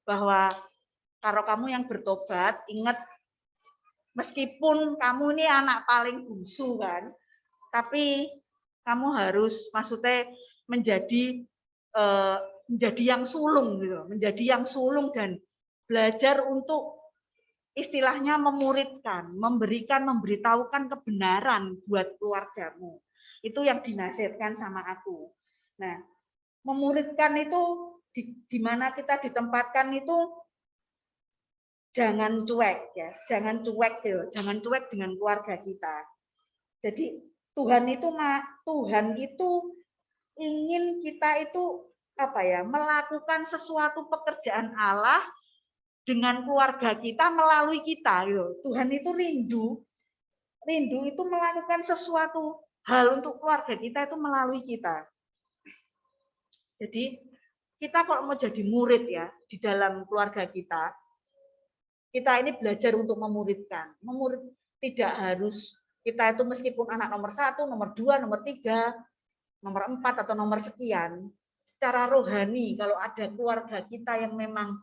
bahwa kalau kamu yang bertobat, ingat meskipun kamu ini anak paling bungsu kan, tapi kamu harus maksudnya menjadi yang sulung gitu, menjadi yang sulung dan belajar untuk istilahnya memuridkan, memberitahukan kebenaran buat keluargamu. Itu yang dinasihatkan sama aku. Nah, memuridkan itu di mana kita ditempatkan itu jangan cuek ya, jangan cuek dengan keluarga kita. Jadi Tuhan itu ingin kita itu melakukan sesuatu pekerjaan Allah dengan keluarga kita melalui kita gitu. Tuhan itu rindu itu melakukan sesuatu hal untuk keluarga kita itu melalui kita. Jadi kita kalau mau jadi murid ya di dalam keluarga kita ini belajar untuk memuridkan. Memurid tidak harus kita itu meskipun anak nomor 1, nomor 2, nomor 3, nomor 4 atau nomor sekian, secara rohani kalau ada keluarga kita yang memang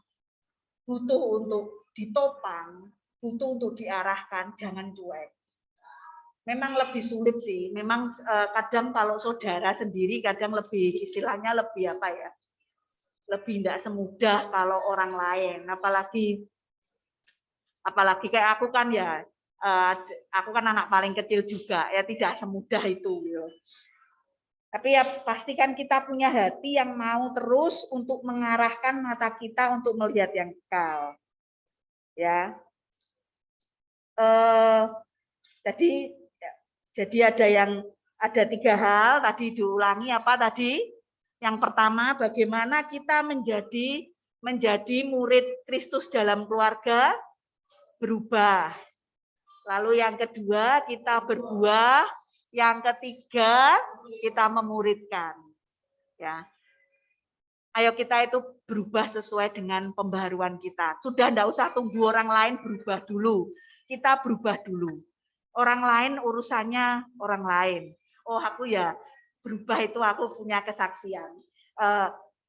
butuh untuk ditopang, butuh untuk diarahkan, jangan cuek. Memang lebih sulit sih. Memang kadang kalau saudara sendiri kadang lebih istilahnya lebih lebih tidak semudah kalau orang lain, apalagi kayak aku kan ya, aku kan anak paling kecil juga ya, tidak semudah itu gitu. Tapi ya pastikan kita punya hati yang mau terus untuk mengarahkan mata kita untuk melihat yang kekal. Ya. Jadi ada 3 hal tadi diulangi apa tadi? Yang pertama, bagaimana kita menjadi murid Kristus dalam keluarga, berubah. Lalu yang kedua, kita berbuah. Yang ketiga, kita memuridkan. Ya. Ayo kita itu berubah sesuai dengan pembaharuan kita. Sudah enggak usah tunggu orang lain berubah dulu. Kita berubah dulu. Orang lain urusannya orang lain. Oh, aku ya berubah itu aku punya kesaksian.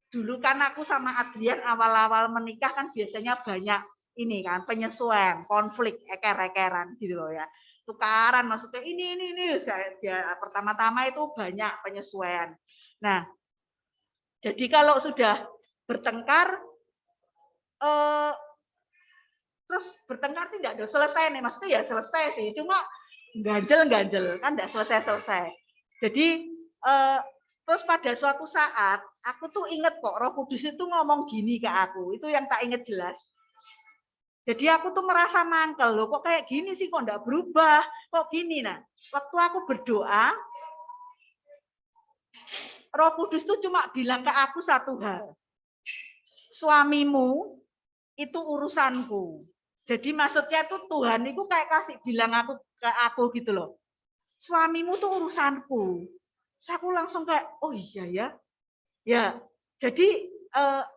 Dulu kan aku sama Adrian awal-awal menikah kan biasanya banyak ini kan penyesuaian, konflik, eker-ekeran gitu loh ya. Tukaran maksudnya ini. Pertama-tama itu banyak penyesuaian. Nah, jadi kalau sudah bertengkar, terus bertengkar tidak ada selesai nih, maksudnya ya selesai sih, cuma ganjel kan tidak selesai. Jadi terus pada suatu saat aku tuh inget kok Roh Kudus itu ngomong gini ke aku, itu yang tak inget jelas. Jadi aku tuh merasa mangkel loh, kok kayak gini sih, kok enggak berubah, kok gini. Nah, waktu aku berdoa, Roh Kudus tuh cuma bilang ke aku satu hal, suamimu itu urusanku. Jadi maksudnya tuh Tuhan itu kayak kasih bilang ke aku gitu loh, suamimu tuh urusanku. Terus aku langsung kayak, oh iya ya, ya. Jadi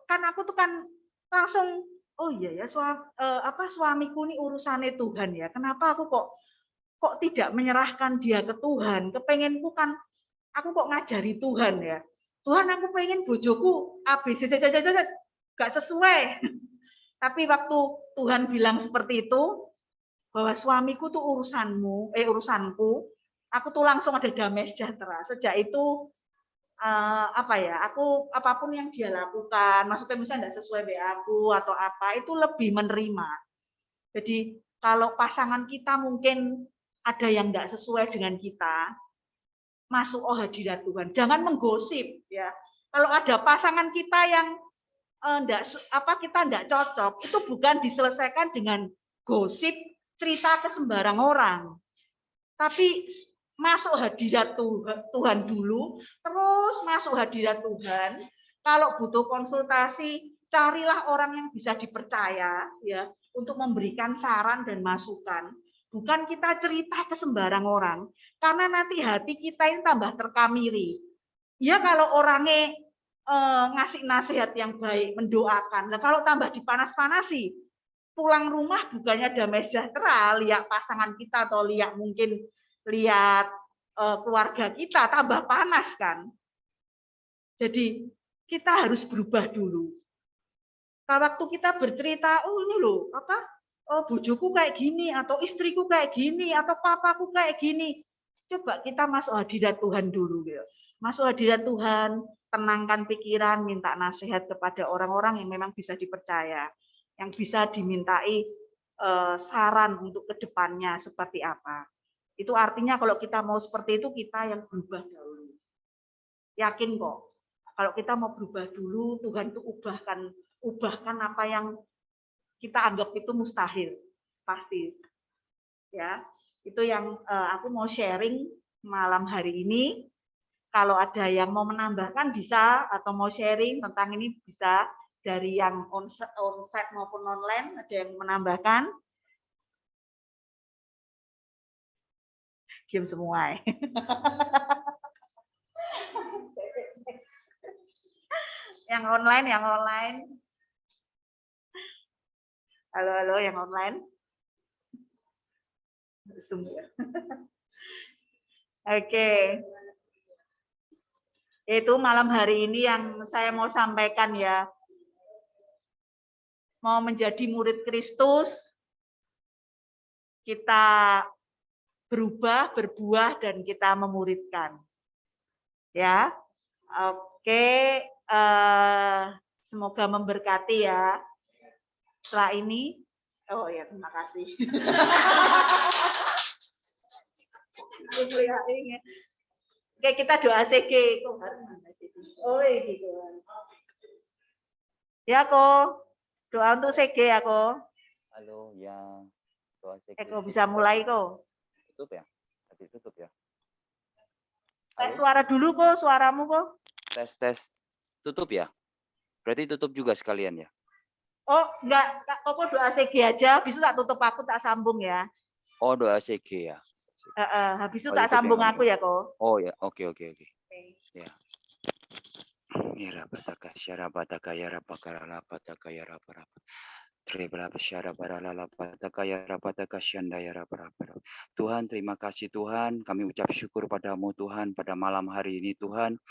kan aku tuh kan langsung, oh iya ya, suamiku ini urusannya Tuhan ya. Kenapa aku kok tidak menyerahkan dia ke Tuhan? Kepengenku kan, aku kok ngajari Tuhan ya. Tuhan, aku pengen bojoku ABC gak sesuai. Tapi waktu Tuhan bilang seperti itu, bahwa suamiku tuh urusanku, aku tuh langsung ada damai sejahtera. Sejak itu aku apapun yang dia lakukan, maksudnya misalnya tidak sesuai BA-ku atau apa, itu lebih menerima. Jadi kalau pasangan kita mungkin ada yang tidak sesuai dengan kita, masuk hadirat Tuhan. Jangan menggosip ya. Kalau ada pasangan kita yang kita enggak cocok, itu bukan diselesaikan dengan gosip, cerita ke sembarang orang. Tapi masuk hadirat Tuhan dulu, terus masuk hadirat Tuhan. Kalau butuh konsultasi, carilah orang yang bisa dipercaya ya untuk memberikan saran dan masukan. Bukan kita cerita ke sembarang orang, karena nanti hati kita ini tambah terkamiri. Ya kalau orangnya ngasih nasihat yang baik, mendoakan. Nah kalau tambah dipanas-panasi, pulang rumah bukannya damai sejahtera, lihat pasangan kita atau lihat keluarga kita tambah panas kan. Jadi kita harus berubah dulu. Kalau waktu kita bercerita, oh ini loh, bojoku kayak gini, atau istriku kayak gini, atau papaku kayak gini. Coba kita masuk hadirat Tuhan dulu. Gitu. Masuk hadirat Tuhan, tenangkan pikiran, minta nasihat kepada orang-orang yang memang bisa dipercaya, yang bisa dimintai saran untuk kedepannya seperti apa. Itu artinya kalau kita mau seperti itu, kita yang berubah dahulu. Yakin kok, kalau kita mau berubah dulu, Tuhan itu ubahkan apa yang kita anggap itu mustahil, pasti. Ya, itu yang aku mau sharing malam hari ini. Kalau ada yang mau menambahkan bisa, atau mau sharing tentang ini bisa, dari yang onsite maupun online, ada yang menambahkan? Diam semua. Yang online. Halo, yang online. Semua. Oke. Itu malam hari ini yang saya mau sampaikan ya. Mau menjadi murid Kristus, kita berubah, berbuah, dan kita memuridkan. Ya, oke. Semoga memberkati ya. Setelah ini, oh ya terima kasih. Oke, kita doa CG. Oh gitu. Ya kok, doa untuk CG ya kok. Halo, ya. Doa Kok bisa mulai kok. Tutup ya? Tadi tutup ya? Tes suara dulu kok, suaramu kok. Tes. Tutup ya? Berarti tutup juga sekalian ya? Oh, enggak, kok doa CG aja, habis itu tak tutup aku, tak sambung ya. Oh, doa CG ya? Habis itu Oh, tak tutup ya, sambung nggak aku ya kok. Oh ya, oke. Ya. Ya rabataka syarabataka ya rabakara lapataka ya rabaraba. Trebraba syarabara lapataka ya rabataka syanda ya rabaraba. Tuhan, terima kasih Tuhan. Kami ucap syukur padamu Tuhan pada malam hari ini Tuhan.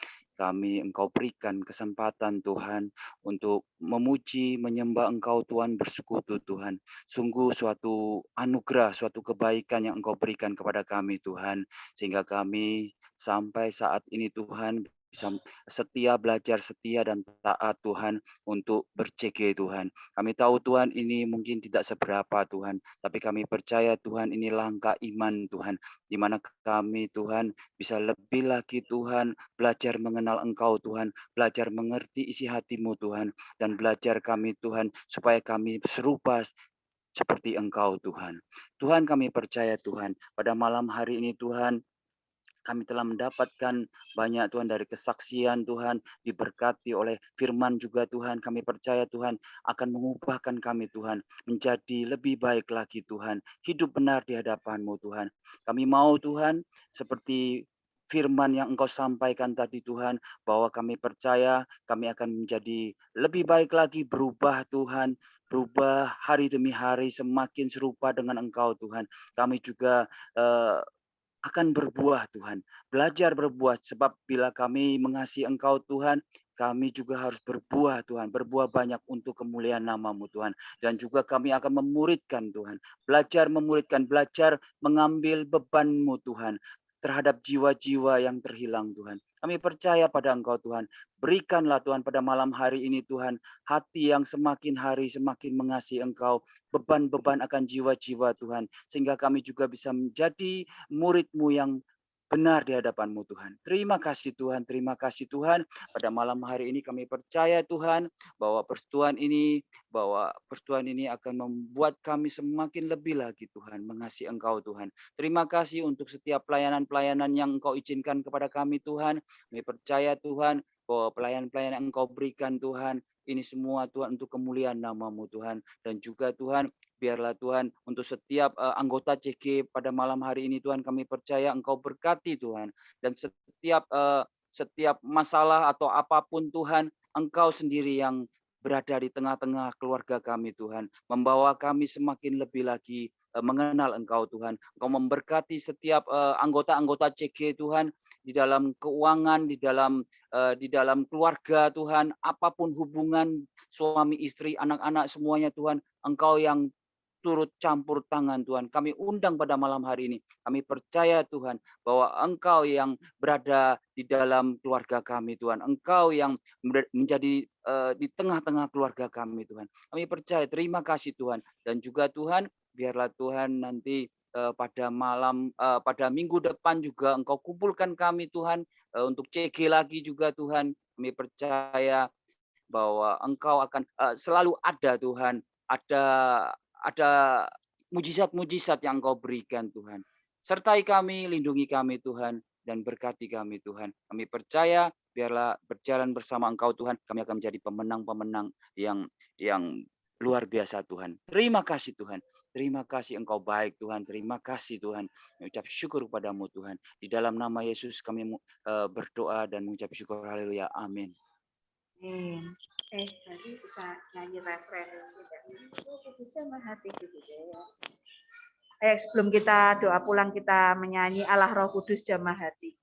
Kami Engkau berikan kesempatan Tuhan untuk memuji, menyembah Engkau Tuhan, bersekutu Tuhan. Sungguh suatu anugerah, suatu kebaikan yang Engkau berikan kepada kami Tuhan. Sehingga kami sampai saat ini Tuhan bisa setia, belajar setia dan taat Tuhan untuk ber-CG Tuhan. Kami tahu Tuhan ini mungkin tidak seberapa Tuhan, tapi kami percaya Tuhan ini langkah iman Tuhan, di mana kami Tuhan bisa lebih lagi Tuhan belajar mengenal Engkau Tuhan, belajar mengerti isi hati-Mu Tuhan, dan belajar kami Tuhan supaya kami serupa seperti Engkau Tuhan. Tuhan, kami percaya Tuhan pada malam hari ini Tuhan, kami telah mendapatkan banyak Tuhan dari kesaksian Tuhan, diberkati oleh firman juga Tuhan. Kami percaya Tuhan akan mengubahkan kami Tuhan menjadi lebih baik lagi Tuhan. Hidup benar di hadapan-Mu Tuhan. Kami mau Tuhan seperti firman yang Engkau sampaikan tadi Tuhan, bahwa kami percaya kami akan menjadi lebih baik lagi, berubah Tuhan, berubah hari demi hari semakin serupa dengan Engkau Tuhan. Kami juga akan berbuah Tuhan. Belajar berbuah, sebab bila kami mengasihi Engkau Tuhan, kami juga harus berbuah Tuhan. Berbuah banyak untuk kemuliaan nama-Mu Tuhan. Dan juga kami akan memuridkan Tuhan. Belajar memuridkan, belajar mengambil beban-Mu Tuhan terhadap jiwa-jiwa yang terhilang Tuhan. Kami percaya pada Engkau Tuhan. Berikanlah Tuhan pada malam hari ini Tuhan, hati yang semakin hari semakin mengasihi Engkau, beban-beban akan jiwa-jiwa Tuhan, sehingga kami juga bisa menjadi murid-Mu yang benar di hadapan-Mu Tuhan. Terima kasih Tuhan, pada malam hari ini kami percaya Tuhan bahwa persekutuan ini akan membuat kami semakin lebih lagi Tuhan mengasihi Engkau Tuhan. Terima kasih untuk setiap pelayanan-pelayanan yang Engkau izinkan kepada kami Tuhan. Kami percaya Tuhan bahwa pelayanan-pelayanan yang Engkau berikan Tuhan, ini semua Tuhan untuk kemuliaan nama-Mu Tuhan. Dan juga Tuhan, biarlah Tuhan untuk setiap anggota CG pada malam hari ini Tuhan, kami percaya Engkau berkati Tuhan. Dan setiap masalah atau apapun Tuhan, Engkau sendiri yang berada di tengah-tengah keluarga kami Tuhan. Membawa kami semakin lebih lagi mengenal Engkau Tuhan. Engkau memberkati setiap anggota-anggota CG Tuhan, di dalam keuangan, di dalam keluarga Tuhan, apapun hubungan suami istri, anak-anak semuanya Tuhan, Engkau yang turut campur tangan Tuhan. Kami undang pada malam hari ini. Kami percaya Tuhan bahwa Engkau yang berada di dalam keluarga kami Tuhan. Engkau yang menjadi di tengah-tengah keluarga kami Tuhan. Kami percaya, terima kasih Tuhan. Dan juga Tuhan, biarlah Tuhan nanti pada minggu depan juga Engkau kumpulkan kami Tuhan untuk CG lagi juga Tuhan. Kami percaya bahwa Engkau akan selalu ada Tuhan. Ada mujizat-mujizat yang Engkau berikan Tuhan. Sertai kami, lindungi kami Tuhan, dan berkati kami Tuhan. Kami percaya biarlah berjalan bersama Engkau Tuhan, kami akan menjadi pemenang-pemenang yang luar biasa Tuhan. Terima kasih Tuhan. Terima kasih Engkau baik Tuhan. Terima kasih Tuhan. Mengucap syukur kepadamu Tuhan. Di dalam nama Yesus kami berdoa dan mengucap syukur. Haleluya. Amin. Tadi bisa nyanyi referen sama hati gitu ya. Sebelum kita doa pulang, kita menyanyi Allah Roh Kudus jamah hati.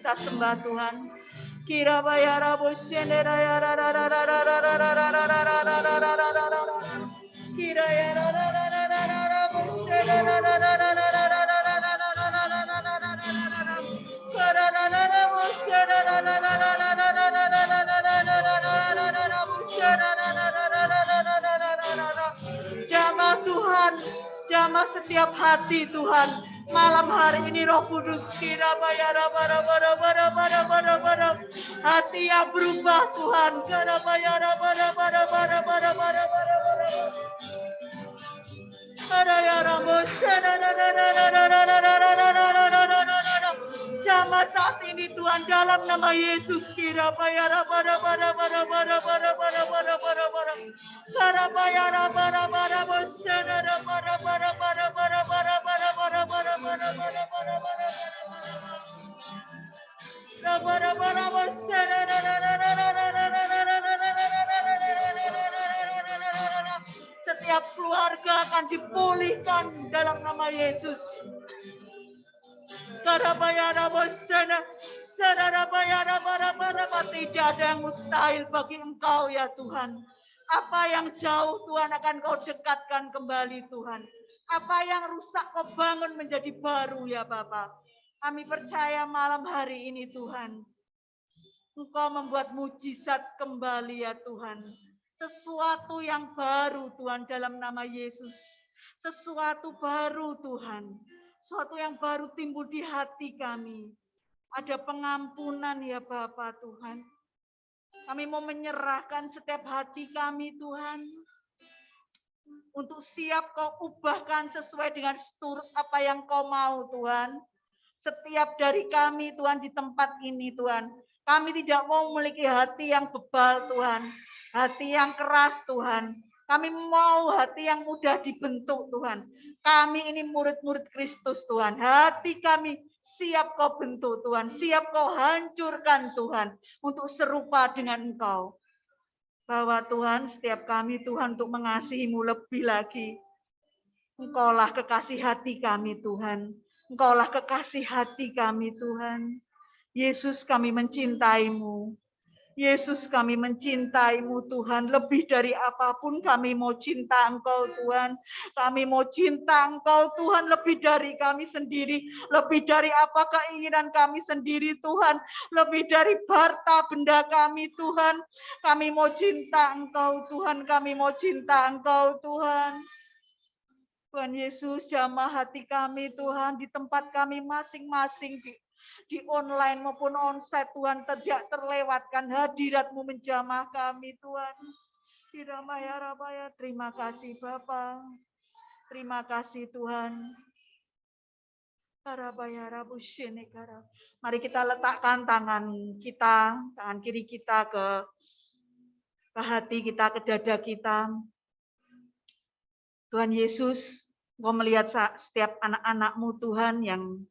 kita sembah Tuhan. Kira bayara bosyene raya rara rara rara rara rara rara. Kira ya rara rara rara bosyene rara rara rara rara rara. Kara rara bosyene rara rara rara rara. Jamah Tuhan, jamah setiap hati Tuhan. Malam hari ini Roh Kudus kira bayara bara bara bara bara bara bara. Hati yang berubah Tuhan. Kira bayara bara bara bara bara bara bara bara. Jamah saat ini Tuhan dalam nama Yesus kira bayara bara bara bara bara bara bara bara bara bara. Kara bayara bara bara bosena bara bara bara bara bara bara bara bara bara bara bara bara. Bara bara bosena. Setiap keluarga akan dipulihkan dalam nama Yesus. Karabayana bosana, sadarabayana bara-bara, tidak ada yang mustahil bagi Engkau ya Tuhan. Apa yang jauh Tuhan akan Kau dekatkan kembali Tuhan. Apa yang rusak Kau bangun menjadi baru ya Bapa. Kami percaya malam hari ini Tuhan, Engkau membuat mujizat kembali ya Tuhan. Sesuatu yang baru Tuhan dalam nama Yesus. Sesuatu baru Tuhan. Sesuatu yang baru timbul di hati kami. Ada pengampunan ya Bapa Tuhan. Kami mau menyerahkan setiap hati kami Tuhan. Untuk siap Kau ubahkan sesuai dengan seturut apa yang Kau mau Tuhan. Setiap dari kami Tuhan di tempat ini Tuhan. Kami tidak mau memiliki hati yang bebal Tuhan. Hati yang keras Tuhan. Kami mau hati yang mudah dibentuk Tuhan. Kami ini murid-murid Kristus Tuhan. Hati kami siap Kau bentuk Tuhan. Siap Kau hancurkan Tuhan. Untuk serupa dengan Engkau. Bahwa Tuhan setiap kami Tuhan untuk mengasihi-Mu lebih lagi. Engkaulah kekasih hati kami Tuhan. Engkaulah kekasih hati kami Tuhan. Yesus kami mencintai-Mu. Yesus kami mencintai-Mu Tuhan. Lebih dari apapun kami mau cinta Engkau Tuhan. Kami mau cinta Engkau Tuhan. Lebih dari kami sendiri. Lebih dari apa keinginan kami sendiri Tuhan. Lebih dari harta benda kami Tuhan. Kami mau cinta Engkau Tuhan. Kami mau cinta Engkau Tuhan. Tuhan Yesus, jamah hati kami Tuhan. Di tempat kami masing-masing. Di online maupun onsite Tuhan tidak terlewatkan hadirat-Mu menjamah kami Tuhan. Terima kasih Bapa. Terima kasih Tuhan. Mari kita letakkan tangan kita, tangan kiri kita ke hati kita, ke dada kita. Tuhan Yesus, Engkau melihat setiap anak-anak-Mu Tuhan yang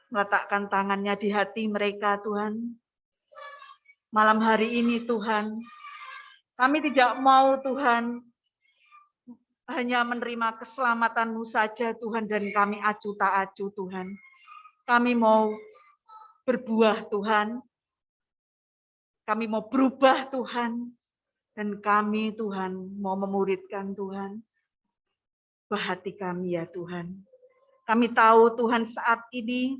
meletakkan tangannya di hati mereka Tuhan. Malam hari ini Tuhan, kami tidak mau Tuhan hanya menerima keselamatan-Mu saja Tuhan dan kami acuh tak acuh Tuhan. Kami mau berbuah Tuhan. Kami mau berubah Tuhan. Dan kami Tuhan mau memuridkan Tuhan. Hati kami ya Tuhan. Kami tahu Tuhan saat ini,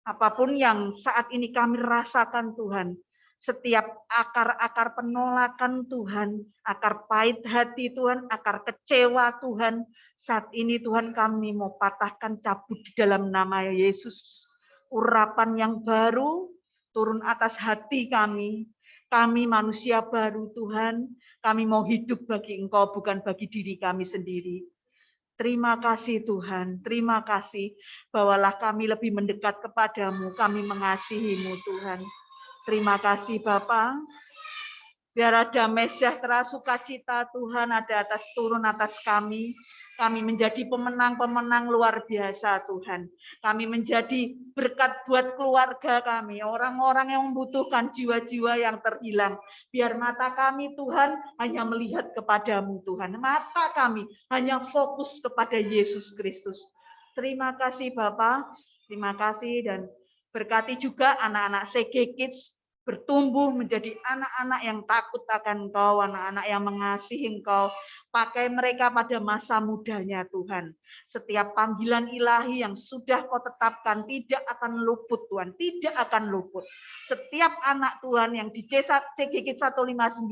apapun yang saat ini kami rasakan Tuhan, setiap akar-akar penolakan Tuhan, akar pahit hati Tuhan, akar kecewa Tuhan, saat ini Tuhan kami mau patahkan, cabut di dalam nama Yesus. Urapan yang baru turun atas hati kami. Kami manusia baru Tuhan, kami mau hidup bagi Engkau bukan bagi diri kami sendiri. Terima kasih Tuhan, terima kasih. Bawalah kami lebih mendekat kepadamu, kami mengasihi-Mu Tuhan. Terima kasih Bapa. Biar ada damai sejahtera sukacita Tuhan ada turun atas kami. Kami menjadi pemenang-pemenang luar biasa Tuhan. Kami menjadi berkat buat keluarga kami. Orang-orang yang membutuhkan jiwa-jiwa yang terhilang. Biar mata kami Tuhan hanya melihat kepadamu Tuhan. Mata kami hanya fokus kepada Yesus Kristus. Terima kasih Bapa. Terima kasih dan Berkati juga anak-anak CG Kids bertumbuh menjadi anak-anak yang takut akan Engkau, anak-anak yang mengasihi Engkau. Pakai mereka pada masa mudanya Tuhan. Setiap panggilan ilahi yang sudah Kau tetapkan tidak akan luput Tuhan, tidak akan luput. Setiap anak Tuhan yang di CG Kids 159,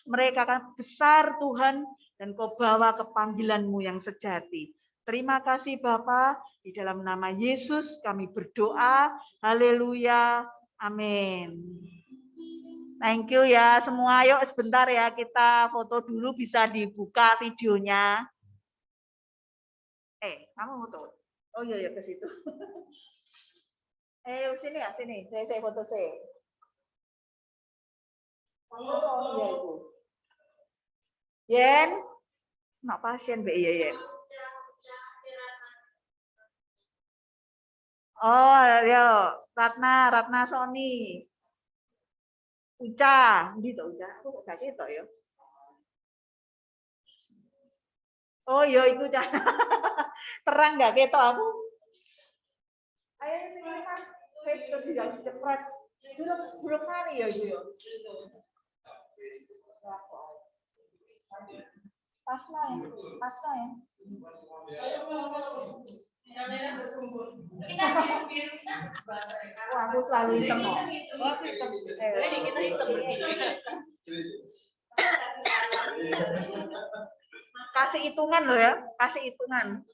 mereka akan besar Tuhan dan Kau bawa ke panggilan-Mu yang sejati. Terima kasih Bapa, di dalam nama Yesus kami berdoa. Haleluya. Amin. Thank you ya semua. Yuk sebentar ya kita foto dulu, bisa dibuka videonya. Kamu foto? Oh iya ke situ. Sini ya, sini. Saya foto saya. Oh iya itu. Yen, nak pasien Mbak Yen. Oh, ya, Ratna Sony. Uca, ndi to Uca? Aku kok gak ketok ya. Oh, ya iku Uca. Terang gak ketok aku. Ayo sini kan, wis terus tidak cepet. Belum hari ya itu ya. Pasna ya. Oh, aku selalu hitam kok. Ini kita hitam. Kasih hitungan loh ya, kasih hitungan.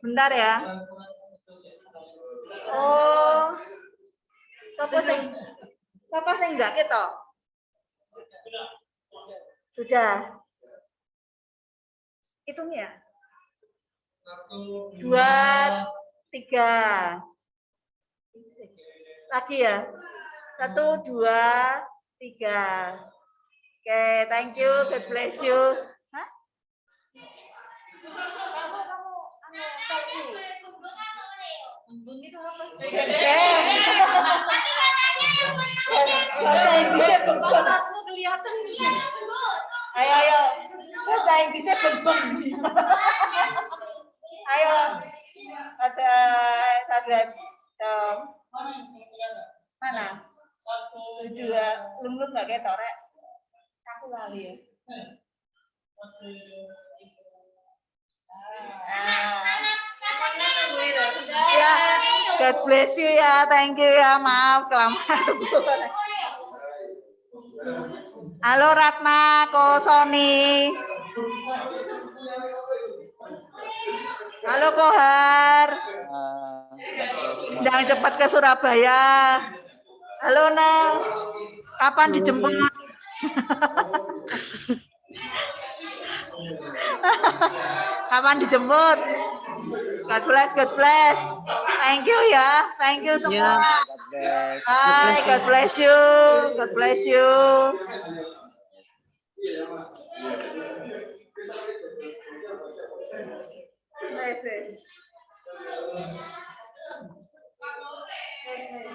Bentar ya. Oh, siapa sing enggak ketok? Sudah. Hitung ya. 1, 2, 3. Lagi ya. 1, 2, 3. Oke, thank you. God bless you. Hah? Kamu itu apa sih? Bahasa Inggrisnya berbang. Aku kelihatan. Ayo. Bahasa Inggrisnya berbang. Ayo. Ada sadar. Mana? 1, 2. Lung nggak ketok rek. Aku lali ya. Ya, God bless you ya, thank you ya, maaf kelamaan. Halo Ratna, Ko Sony. Halo Kohar. Undang cepat ke Surabaya. Halo Neng, kapan dijemput? Kapan dijemput? God bless. Thank you ya. Thank you semua. Hai, God bless you. God bless you.